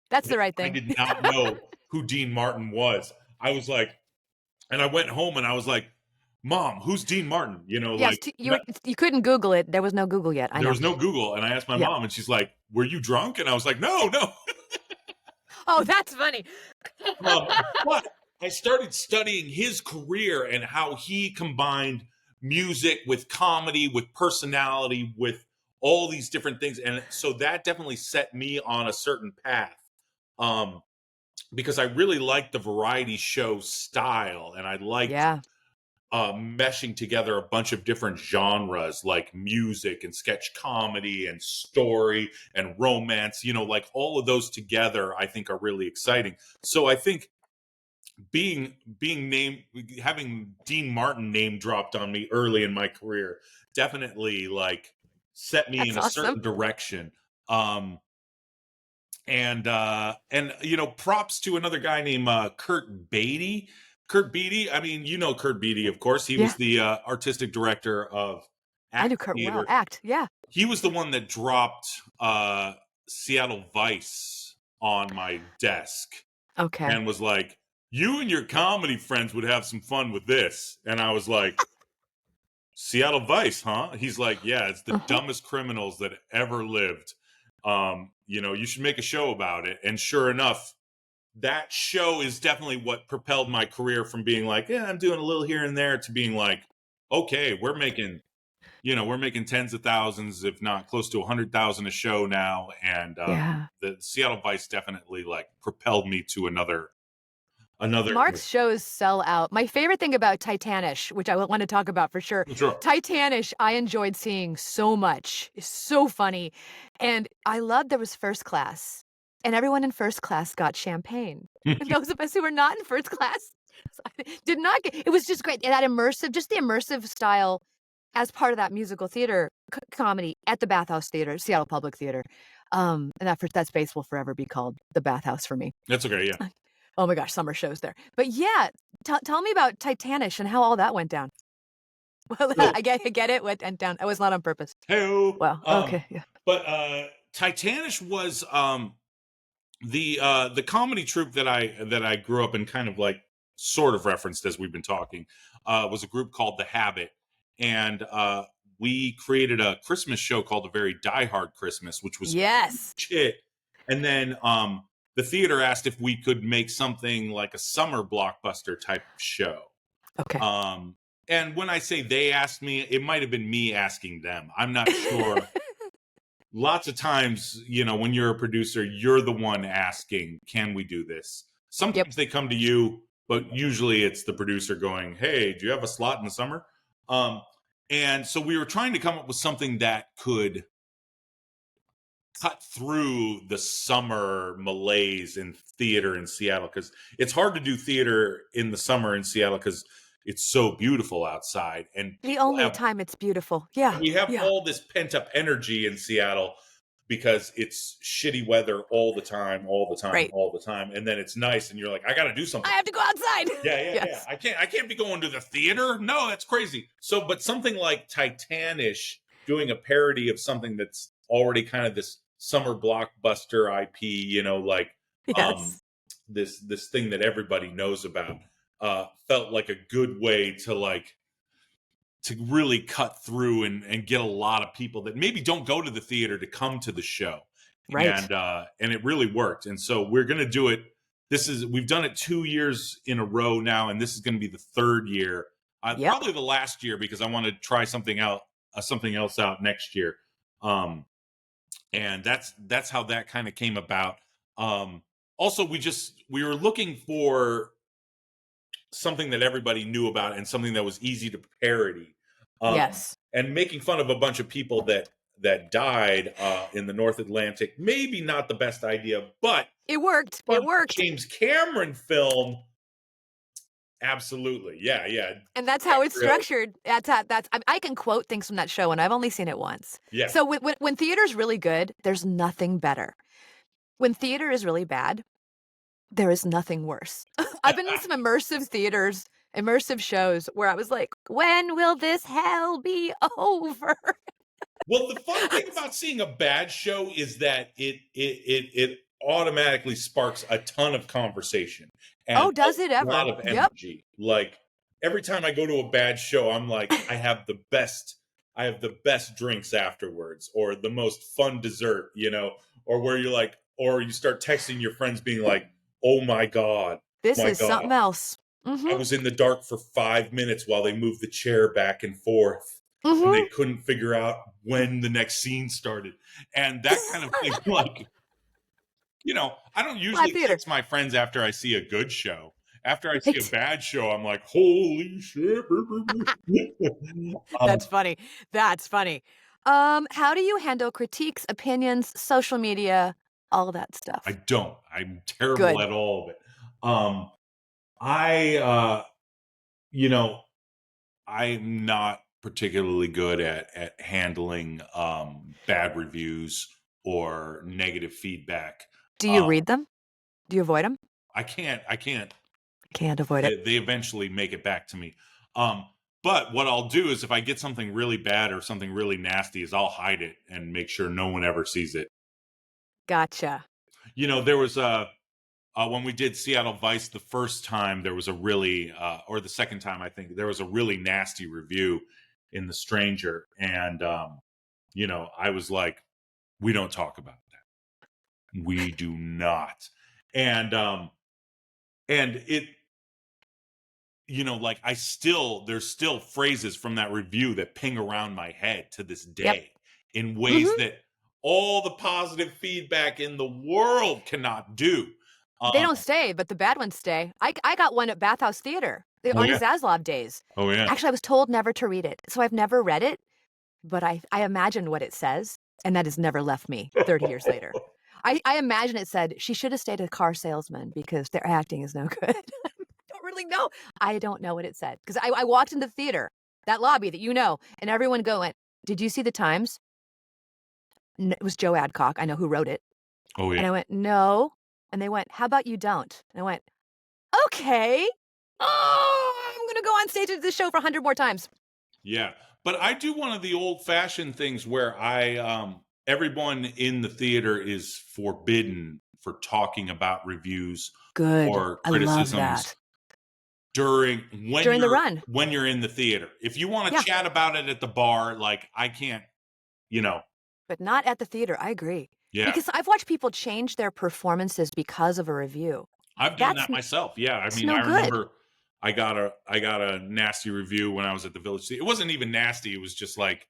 [SPEAKER 3] That's the right
[SPEAKER 2] I
[SPEAKER 3] thing.
[SPEAKER 2] did not know who Dean Martin was. I was like, and I went home and I was like, Mom, who's Dean Martin?
[SPEAKER 3] Yes, you couldn't Google it. There was no Google yet. I
[SPEAKER 2] there
[SPEAKER 3] know.
[SPEAKER 2] was no Google. And I asked my
[SPEAKER 3] Yeah.
[SPEAKER 2] mom, and she's like, were you drunk? And I was like, no.
[SPEAKER 3] Oh, that's funny.
[SPEAKER 2] But I started studying his career and how he combined music with comedy, with personality, with all these different things. And so that definitely set me on a certain path. Because I really liked the variety show style, and I liked
[SPEAKER 3] Yeah.
[SPEAKER 2] meshing together a bunch of different genres like music and sketch comedy and story and romance, like all of those together I think are really exciting. So I think being named, having Dean Martin name dropped on me early in my career definitely like set me
[SPEAKER 3] That's
[SPEAKER 2] in a
[SPEAKER 3] awesome.
[SPEAKER 2] certain direction. um And props to another guy named Kurt Beatty. Kurt Beatty, I mean, you know Kurt Beatty, of course. He was the artistic director of
[SPEAKER 3] I
[SPEAKER 2] Act
[SPEAKER 3] do Kurt well.
[SPEAKER 2] Theater.
[SPEAKER 3] Act, yeah.
[SPEAKER 2] He was the one that dropped Seattle Vice on my desk
[SPEAKER 3] Okay.
[SPEAKER 2] and was like, "You and your comedy friends would have some fun with this." And I was like, "Seattle Vice, huh?" He's like, "Yeah, it's the dumbest criminals that ever lived. You should make a show about it." And sure enough, that show is definitely what propelled my career from being like, "Yeah, I'm doing a little here and there," to being like, "Okay, we're making tens of thousands, if not close to 100,000 a show now." And the Seattle Vice definitely like propelled me to another.
[SPEAKER 3] Mark's shows sell out. My favorite thing about Titanic, which I want to talk about for sure. Titanic, I enjoyed seeing so much. It's so funny. And I loved there was first class. And everyone in first class got champagne. And those of us who were not in first class did not get. It was just great. And that immersive, just the immersive style as part of that musical theater comedy at the Bathhouse Theater, Seattle Public Theater. And that space will forever be called the Bathhouse for me.
[SPEAKER 2] That's okay, yeah.
[SPEAKER 3] Oh my gosh, summer shows there. But yeah, tell me about Titanic and how all that went down. Well, I get it went down. It was not on purpose.
[SPEAKER 2] Hey-o.
[SPEAKER 3] Well, okay, yeah.
[SPEAKER 2] But Titanic was the comedy troupe that I grew up in, kind of like sort of referenced as we've been talking, was a group called The Habit, and we created a Christmas show called A Very Die Hard Christmas, which was shit. And then the theater asked if we could make something like a summer blockbuster type show.
[SPEAKER 3] Okay.
[SPEAKER 2] And when I say they asked me, it might have been me asking them. I'm not sure. Lots of times, when you're a producer, you're the one asking, "Can we do this?" Sometimes they come to you, but usually it's the producer going, "Hey, do you have a slot in the summer?" And so we were trying to come up with something that could cut through the summer malaise in theater in Seattle, because it's hard to do theater in the summer in Seattle because it's so beautiful outside, and
[SPEAKER 3] the only time it's beautiful. Yeah,
[SPEAKER 2] we have all this pent up energy in Seattle because it's shitty weather all the time,
[SPEAKER 3] Right.
[SPEAKER 2] all the time, and then it's nice, and you're like, "I got to do something.
[SPEAKER 3] I have to go outside."
[SPEAKER 2] Yeah. I can't be going to the theater. No, that's crazy. So, but something like Titanic, doing a parody of something that's already kind of this summer blockbuster IP, this thing that everybody knows about, felt like a good way to really cut through and get a lot of people that maybe don't go to the theater to come to the show.
[SPEAKER 3] Right.
[SPEAKER 2] And it really worked. And so we're going to do it. We've done it 2 years in a row now, and this is going to be the third year. Probably the last year, because I want to try something else out next year. And that's how that kind of came about. Also, we were looking for something that everybody knew about and something that was easy to parody. And making fun of a bunch of people that died in the North Atlantic, maybe not the best idea, but
[SPEAKER 3] it worked. It worked.
[SPEAKER 2] James Cameron film, absolutely, yeah.
[SPEAKER 3] And that's how it's structured. I can quote things from that show, and I've only seen it once.
[SPEAKER 2] Yeah.
[SPEAKER 3] So when theater's really good, there's nothing better. When theater is really bad, there is nothing worse. I've been in some immersive shows where I was like, when will this hell be over?
[SPEAKER 2] Well, the fun thing about seeing a bad show is that it automatically sparks a ton of conversation. And
[SPEAKER 3] does it ever?
[SPEAKER 2] A lot of energy. Like every time I go to a bad show, I'm like, I have the best drinks afterwards, or the most fun dessert, or where you're like, or you start texting your friends being like, "Oh my God.
[SPEAKER 3] This is something else." Mm-hmm.
[SPEAKER 2] I was in the dark for 5 minutes while they moved the chair back and forth. Mm-hmm. And they couldn't figure out when the next scene started. And that kind of thing, I don't usually text my friends after I see a good show. After I see a bad show, I'm like, holy shit.
[SPEAKER 3] That's funny. How do you handle critiques, opinions, social media, all that stuff?
[SPEAKER 2] I don't. I'm terrible at all of it. I'm not particularly good at handling bad reviews or negative feedback.
[SPEAKER 3] Do you read them? Do you avoid them?
[SPEAKER 2] I can't.
[SPEAKER 3] Can't avoid it.
[SPEAKER 2] They eventually make it back to me. But what I'll do is if I get something really bad or something really nasty, is I'll hide it and make sure no one ever sees it.
[SPEAKER 3] Gotcha.
[SPEAKER 2] There was when we did Seattle Vice the first time, there was a really, or the second time, I think, there was a really nasty review in The Stranger. And, I was like, we don't talk about that. We do not. And it, there's still phrases from that review that ping around my head to this day in ways that all the positive feedback in the world cannot do.
[SPEAKER 3] They don't stay, but the bad ones stay. I got one at Bathhouse Theater, the Arnie Zaslov days.
[SPEAKER 2] Oh, yeah.
[SPEAKER 3] Actually, I was told never to read it, so I've never read it, but I imagine what it says, and that has never left me 30 years later. I imagine it said, she should have stayed a car salesman because their acting is no good. Don't really know. I don't know what it said. Because I walked into the theater, that lobby that and everyone went, did you see the Times? It was Joe Adcock. I know who wrote it.
[SPEAKER 2] Oh, yeah.
[SPEAKER 3] And I went, no. And they went, how about you don't? And I went, okay. Oh, I'm going to go on stage at this show for 100 more times.
[SPEAKER 2] Yeah. But I do one of the old-fashioned things where everyone in the theater is forbidden for talking about reviews or criticisms.
[SPEAKER 3] I love that.
[SPEAKER 2] During
[SPEAKER 3] the run.
[SPEAKER 2] When you're in the theater. If you want to chat about it at the bar, I can't,
[SPEAKER 3] But not at the theater. I agree.
[SPEAKER 2] Yeah.
[SPEAKER 3] Because I've watched people change their performances because of a review.
[SPEAKER 2] I've done that myself. Yeah. I mean, I remember I got a nasty review when I was at the Village Theater. It wasn't even nasty. It was just like,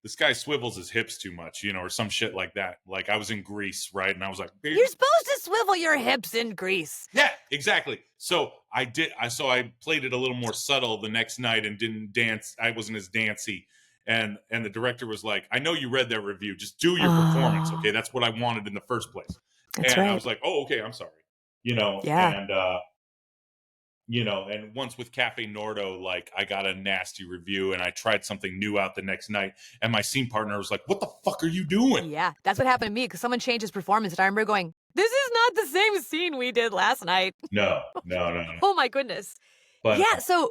[SPEAKER 2] this guy swivels his hips too much, or some shit like that. Like I was in Greece, right? And I was like,
[SPEAKER 3] you're supposed to swivel your hips in Greece.
[SPEAKER 2] Yeah, exactly. So I played it a little more subtle the next night and didn't dance. I wasn't as dancey. And the director was like, I know you read that review. Just do your performance. Okay. That's what I wanted in the first place.
[SPEAKER 3] That's right.
[SPEAKER 2] I was like, oh, okay. I'm sorry.
[SPEAKER 3] Yeah.
[SPEAKER 2] And once with Cafe Nordo, I got a nasty review and I tried something new out the next night. And my scene partner was like, what the fuck are you doing?
[SPEAKER 3] Yeah, that's what happened to me because someone changed his performance. And I remember going, this is not the same scene we did last night.
[SPEAKER 2] No.
[SPEAKER 3] Oh, my goodness.
[SPEAKER 2] But,
[SPEAKER 3] yeah, so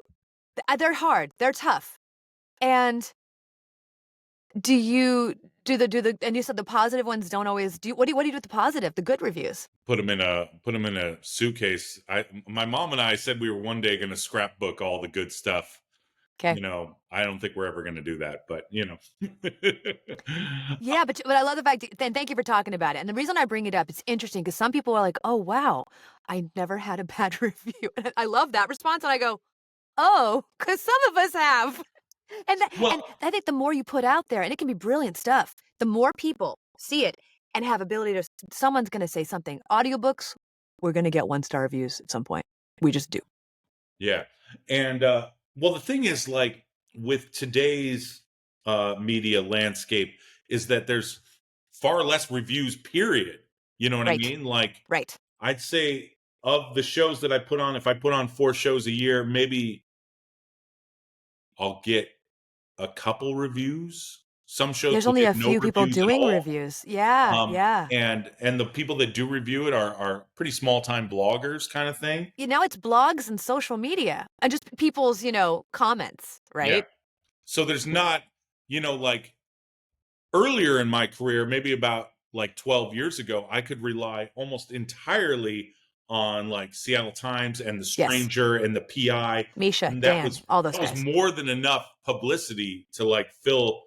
[SPEAKER 3] they're hard. They're tough. And do you and you said the positive ones don't always what do you do with the positive, the good reviews?
[SPEAKER 2] Put them in a suitcase. My mom and I said we were one day going to scrapbook all the good stuff.
[SPEAKER 3] Okay.
[SPEAKER 2] I don't think we're ever going to do that, but
[SPEAKER 3] Yeah, but I love the fact thank you for talking about it. And the reason I bring it up, it's interesting because some people are like, oh wow, I never had a bad review. And I love that response. And I go, oh, because some of us have. And I think the more you put out there, and it can be brilliant stuff, the more people see it and have ability to, someone's going to say something. Audiobooks, we're going to get 1-star reviews at some point. We just do.
[SPEAKER 2] Yeah. And, the thing is, with today's media landscape is that there's far less reviews, period. You know what I mean?
[SPEAKER 3] Right.
[SPEAKER 2] I'd say of the shows that I put on, if I put on 4 shows a year, maybe I'll get a couple reviews. Some shows
[SPEAKER 3] there's only a few people doing reviews. Yeah.
[SPEAKER 2] And the people that do review it are pretty small time bloggers kind of thing.
[SPEAKER 3] Now it's blogs and social media and just people's, comments, right?
[SPEAKER 2] Yeah. So there's not, earlier in my career, maybe about 12 years ago, I could rely almost entirely on Seattle Times and The Stranger and the PI.
[SPEAKER 3] Misha,
[SPEAKER 2] and
[SPEAKER 3] Dan, all those guys.
[SPEAKER 2] Was more than enough publicity to fill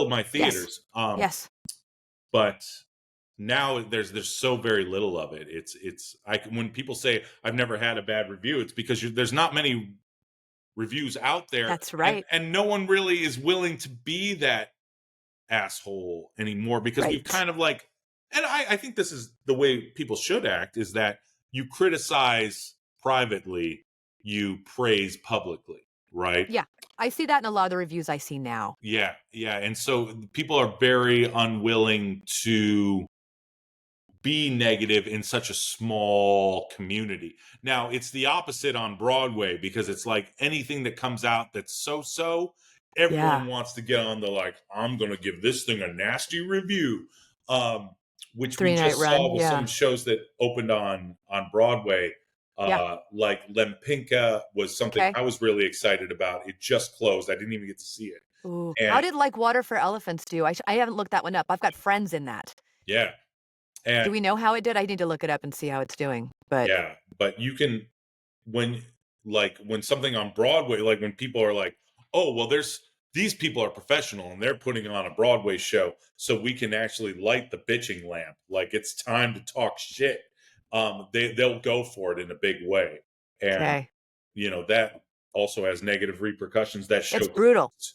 [SPEAKER 2] my theaters.
[SPEAKER 3] Yes.
[SPEAKER 2] But now there's so very little of it. When people say I've never had a bad review, it's because there's not many reviews out there.
[SPEAKER 3] That's right.
[SPEAKER 2] And no one really is willing to be that asshole anymore because we've kind of and I think this is the way people should act, is that you criticize privately, you praise publicly, right?
[SPEAKER 3] Yeah. I see that in a lot of the reviews I see now.
[SPEAKER 2] Yeah. And so people are very unwilling to be negative in such a small community. Now, it's the opposite on Broadway because it's anything that comes out that's so-so, everyone wants to get on the I'm going to give this thing a nasty review. which we
[SPEAKER 3] 3-night
[SPEAKER 2] just
[SPEAKER 3] run.
[SPEAKER 2] saw with
[SPEAKER 3] Yeah.
[SPEAKER 2] some shows that opened on Broadway.
[SPEAKER 3] Yeah.
[SPEAKER 2] Like Lempinka was something
[SPEAKER 3] Okay.
[SPEAKER 2] I was really excited about. It just closed. I didn't even get to see it.
[SPEAKER 3] Ooh. How
[SPEAKER 2] And
[SPEAKER 3] did Like Water for Elephants do? I haven't looked that one up. I've got friends in that.
[SPEAKER 2] yeah, and
[SPEAKER 3] Do we know how it did? I need to look it up and see how it's doing. But
[SPEAKER 2] yeah, but you can when when something on Broadway, like when people are like, "Oh, well, there's these people are professional and they're putting on a Broadway show, so we can actually light the bitching lamp. Like it's time to talk shit." They'll go for it in a big way, and
[SPEAKER 3] okay.
[SPEAKER 2] that also has negative repercussions. That show
[SPEAKER 3] It's brutal.
[SPEAKER 2] closed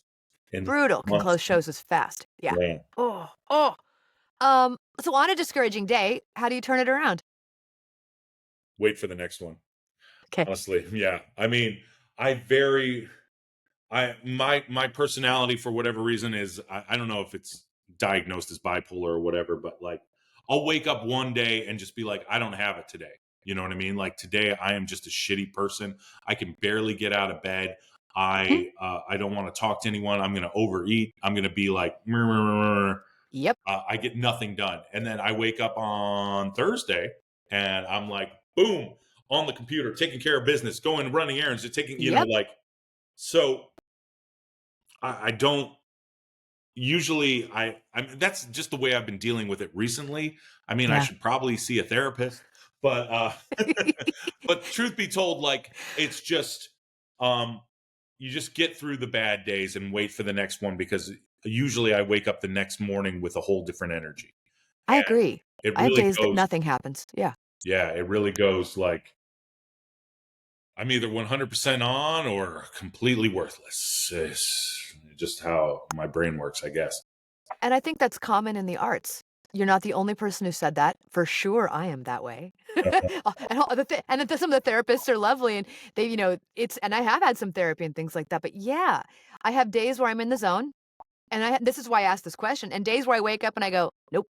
[SPEAKER 2] in
[SPEAKER 3] Brutal. Can
[SPEAKER 2] months.
[SPEAKER 3] close shows as fast. Yeah.
[SPEAKER 2] Yeah.
[SPEAKER 3] Oh. Oh. So on a discouraging day, how do you turn it around?
[SPEAKER 2] Wait for the next one.
[SPEAKER 3] Okay.
[SPEAKER 2] Honestly, yeah. I mean, I very my personality for whatever reason is I don't know if it's diagnosed as bipolar or whatever, but like I'll wake up one day and just be like, I don't have it today. You know what I mean? Like today I am just a shitty person. I can barely get out of bed.
[SPEAKER 3] Hmm.
[SPEAKER 2] I don't want to talk to anyone. I'm gonna overeat. I'm gonna be like "Meh, meh, meh, meh."
[SPEAKER 3] Yep.
[SPEAKER 2] I get nothing done. And then I wake up on Thursday and I'm like, boom, on the computer, taking care of business, going running errands, taking,
[SPEAKER 3] Yep.
[SPEAKER 2] like, so I don't usually, I mean, that's just the way I've been dealing with it recently. I mean, I
[SPEAKER 3] Yeah.
[SPEAKER 2] should probably see a therapist, but, but truth be told, like, it's just, um, you just get through the bad days and wait for the next one because usually I wake up the next morning with a whole different energy.
[SPEAKER 3] I agree.
[SPEAKER 2] It
[SPEAKER 3] I have
[SPEAKER 2] really
[SPEAKER 3] days that
[SPEAKER 2] goes,
[SPEAKER 3] nothing happens. Yeah.
[SPEAKER 2] yeah, it really goes like I'm either 100% on or completely worthless. It's just how my brain works, I guess.
[SPEAKER 3] And I think that's common in the arts. You're not the only person who said that. For sure, I am that way. And some of the therapists are lovely, and they, it's. And I have had some therapy and things like that. But yeah, I have days where I'm in the zone, and this is why I asked this question. And days where I wake up and I go, nope,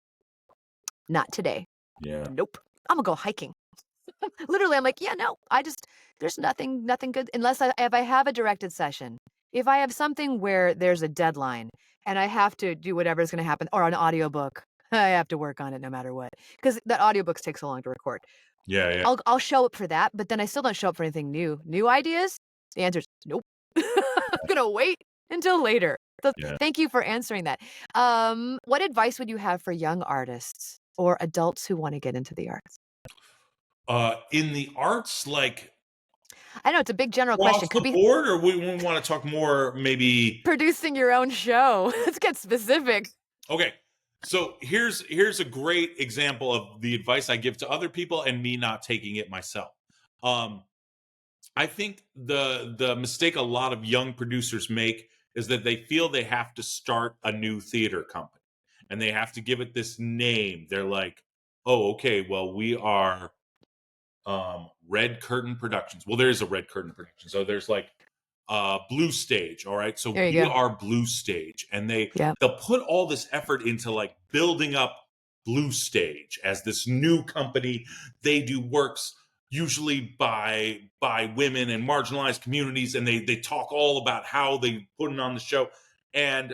[SPEAKER 3] not today.
[SPEAKER 2] Yeah.
[SPEAKER 3] Nope, I'm gonna go hiking. Literally, I'm like, yeah, no, there's nothing good unless if I have a directed session. If I have something where there's a deadline and I have to do whatever's going to happen, or an audiobook, I have to work on it no matter what, because that audiobooks take so long to record.
[SPEAKER 2] Yeah. Yeah.
[SPEAKER 3] I'll show up for that, but then I still don't show up for anything new. New ideas? The answer is nope. I'm gonna wait until later. So
[SPEAKER 2] Yeah.
[SPEAKER 3] thank you for answering that. What advice would you have for young artists or adults who want to get into the arts?
[SPEAKER 2] In the arts, like
[SPEAKER 3] I know it's a big general question.
[SPEAKER 2] across
[SPEAKER 3] Could
[SPEAKER 2] the
[SPEAKER 3] be
[SPEAKER 2] board, or we want to talk more maybe.
[SPEAKER 3] producing your own show. Let's get specific.
[SPEAKER 2] Okay. So here's a great example of the advice I give to other people and me not taking it myself. I think the mistake a lot of young producers make is that they feel they have to start a new theater company and they have to give it this name. They're like, "Oh, okay, well, we are Red Curtain Productions." Well, there is a Red Curtain Production. So there's like Blue Stage, all right? So
[SPEAKER 3] There
[SPEAKER 2] we
[SPEAKER 3] you go.
[SPEAKER 2] are Blue Stage, and
[SPEAKER 3] Yeah.
[SPEAKER 2] they'll put all this effort into like building up Blue Stage as this new company. They do works usually by women and marginalized communities, and they talk all about how they put it on the show, and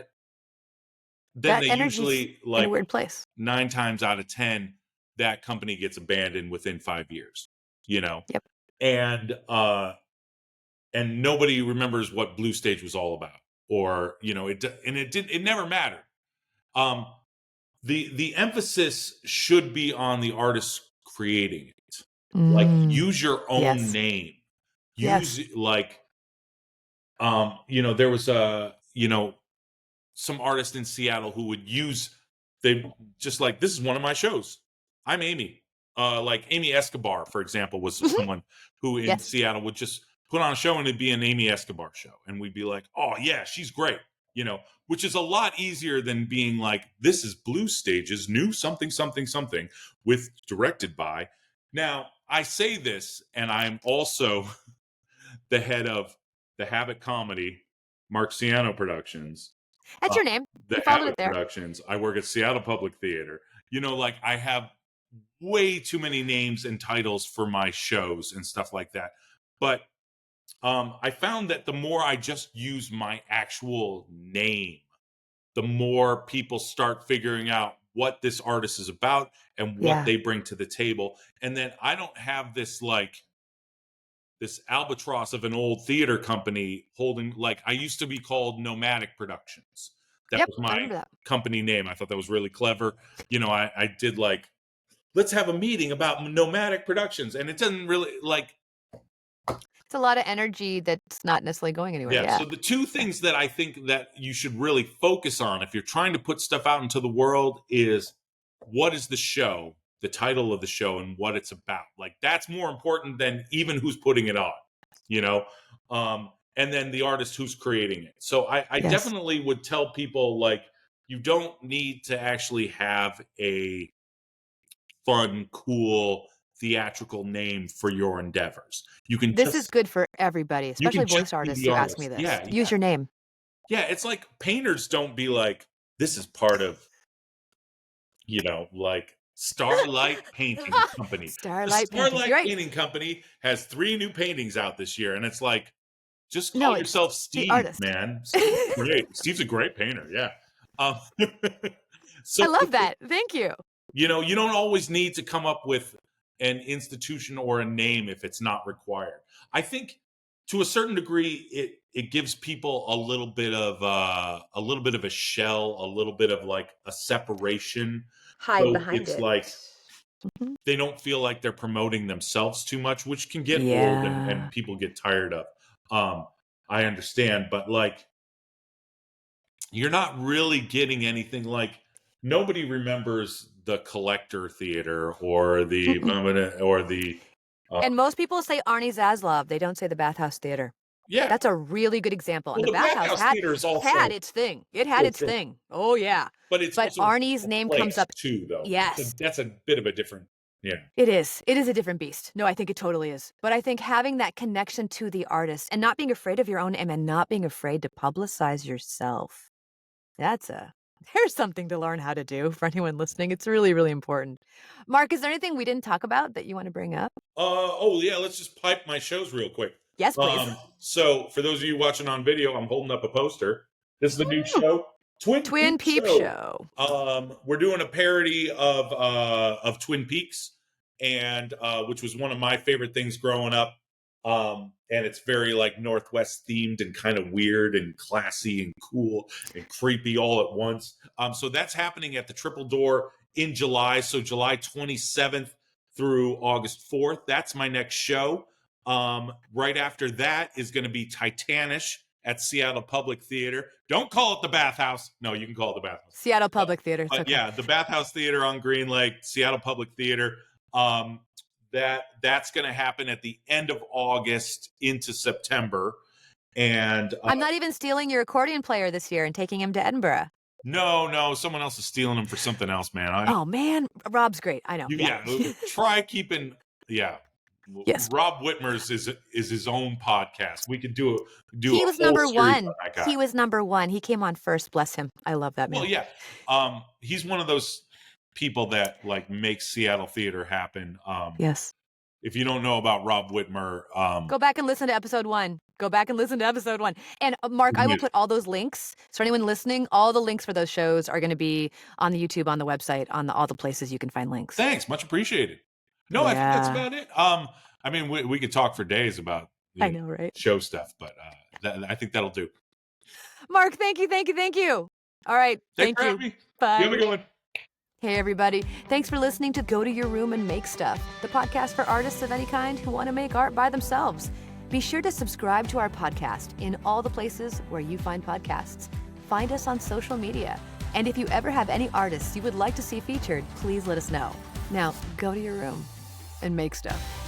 [SPEAKER 2] then
[SPEAKER 3] That
[SPEAKER 2] they
[SPEAKER 3] energy's
[SPEAKER 2] usually
[SPEAKER 3] in a
[SPEAKER 2] like
[SPEAKER 3] weird place.
[SPEAKER 2] 9 times out of 10 that company gets abandoned within 5 years, you know.
[SPEAKER 3] Yep.
[SPEAKER 2] And nobody remembers what Blue Stage was all about, or it never mattered. um the emphasis should be on the artist creating it. Like
[SPEAKER 3] Mm,
[SPEAKER 2] use your own
[SPEAKER 3] yes.
[SPEAKER 2] name.
[SPEAKER 3] Yes.
[SPEAKER 2] Use like there was some artist in Seattle who would use, they just like, this is one of my shows, I'm Amy. Like Amy Escobar, for example, was
[SPEAKER 3] Mhm.
[SPEAKER 2] someone who in
[SPEAKER 3] Yes.
[SPEAKER 2] Seattle would just put on a show and it'd be an Amy Escobar show. And we'd be like, oh yeah, she's great, which is a lot easier than being like, this is Blue Stage's new something, something, something with directed by. Now, I say this, and I'm also the head of the Habit Comedy, Mark Siano Productions,
[SPEAKER 3] That's
[SPEAKER 2] uh,
[SPEAKER 3] your name.
[SPEAKER 2] the
[SPEAKER 3] You followed it
[SPEAKER 2] Habit
[SPEAKER 3] there.
[SPEAKER 2] Productions. I work at Seattle Public Theater. Like I have way too many names and titles for my shows and stuff like that. But I found that the more I just use my actual name, the more people start figuring out what this artist is about and what they bring to the table. And then I don't have this albatross of an old theater company holding, like, I used to be called Nomadic Productions. That was my company name. I thought that was really clever. You know, I did like, let's have a meeting about Nomadic Productions. And it doesn't really
[SPEAKER 3] it's a lot of energy that's not necessarily going anywhere.
[SPEAKER 2] Yeah. So the two things that I think that you should really focus on if you're trying to put stuff out into the world is, what is the show, the title of the show, and what it's about. Like, that's more important than even who's putting it on, you know? And then the artist who's creating it. So I definitely would tell people, like, you don't need to actually have a fun, cool, theatrical name for your endeavors. You can.
[SPEAKER 3] This is good for everybody, especially voice artists who ask me this.
[SPEAKER 2] Yeah,
[SPEAKER 3] use your name.
[SPEAKER 2] Yeah, it's like painters don't be like, this is part of, you know, like Starlight Painting Company.
[SPEAKER 3] Starlight
[SPEAKER 2] Painting Company has 3 new paintings out this year, and it's like, just call yourself Steve, man. Steve's great. Steve's a great painter. Yeah. So
[SPEAKER 3] I love that. Thank you.
[SPEAKER 2] You know, you don't always need to come up with an institution or a name if it's not required. I think to a certain degree, it gives people a little bit of a shell, a little bit of like a separation.
[SPEAKER 4] Hide behind
[SPEAKER 2] it's
[SPEAKER 4] it.
[SPEAKER 2] Like they don't feel like they're promoting themselves too much, which can get old and people get tired of. I understand, but like, you're not really getting anything. Like, nobody remembers the Collector Theater or the
[SPEAKER 3] and most people say Arnie Zaslov. They don't say the Bathhouse Theater.
[SPEAKER 2] Yeah,
[SPEAKER 3] that's a really good example.
[SPEAKER 2] Well,
[SPEAKER 3] and the Bathhouse
[SPEAKER 2] Theater is also
[SPEAKER 3] had its thing. It had its thing. Oh yeah,
[SPEAKER 2] but
[SPEAKER 3] Arnie's name comes up
[SPEAKER 2] too, though.
[SPEAKER 3] Yes,
[SPEAKER 2] that's a bit of a different. Yeah,
[SPEAKER 3] it is. It is a different beast. No, I think it totally is. But I think having that connection to the artist and not being afraid of your own name and not being afraid to publicize yourself, there's something to learn how to do for anyone listening. It's really, really important. Mark, is there anything we didn't talk about that you want to bring up?
[SPEAKER 2] Oh yeah, let's just pipe my shows real quick.
[SPEAKER 3] Yes, please.
[SPEAKER 2] So for those of you watching on video, I'm holding up a poster. This is the new show,
[SPEAKER 3] Twin Peep Show.
[SPEAKER 2] We're doing a parody of Twin Peaks, and which was one of my favorite things growing up. And it's very like Northwest themed and kind of weird and classy and cool and creepy all at once. So that's happening at the Triple Door in July. So July 27th through August 4th. That's my next show. Right after that is going to be Titanic at Seattle Public Theater. Don't call it the Bathhouse. No, you can call it the Bathhouse.
[SPEAKER 3] Seattle Public Theater.
[SPEAKER 2] Okay. Yeah, the Bathhouse Theater on Green Lake, Seattle Public Theater. That's going to happen at the end of August into September. And
[SPEAKER 3] I'm not even stealing your accordion player this year and taking him to Edinburgh.
[SPEAKER 2] No, someone else is stealing him for something else, man.
[SPEAKER 3] Oh man, Rob's great. I know.
[SPEAKER 2] Try keeping. Yeah.
[SPEAKER 3] Yes.
[SPEAKER 2] Rob Whitmer's is his own podcast. We could do.
[SPEAKER 3] He was number one. He was number one. He came on first. Bless him. I love that man.
[SPEAKER 2] Well, yeah. He's one of those people that like makes Seattle theater happen.
[SPEAKER 3] Yes.
[SPEAKER 2] If you don't know about Rob Whitmer,
[SPEAKER 3] go back and listen to episode 1. And Mark, I will put all those links. So anyone listening, all the links for those shows are going to be on the YouTube, on the website, on all the places you can find links.
[SPEAKER 2] Thanks, much appreciated. No, I think that's about it. I mean, we could talk for days about
[SPEAKER 3] I know, right?
[SPEAKER 2] Show stuff, but I think that'll do.
[SPEAKER 3] Mark, thank you. All right, thank you.
[SPEAKER 2] Me.
[SPEAKER 3] Bye.
[SPEAKER 2] You have a good one.
[SPEAKER 3] Hey, everybody. Thanks for listening to Go to Your Room and Make Stuff, the podcast for artists of any kind who want to make art by themselves. Be sure to subscribe to our podcast in all the places where you find podcasts. Find us on social media. And if you ever have any artists you would like to see featured, please let us know. Now, go to your room and make stuff.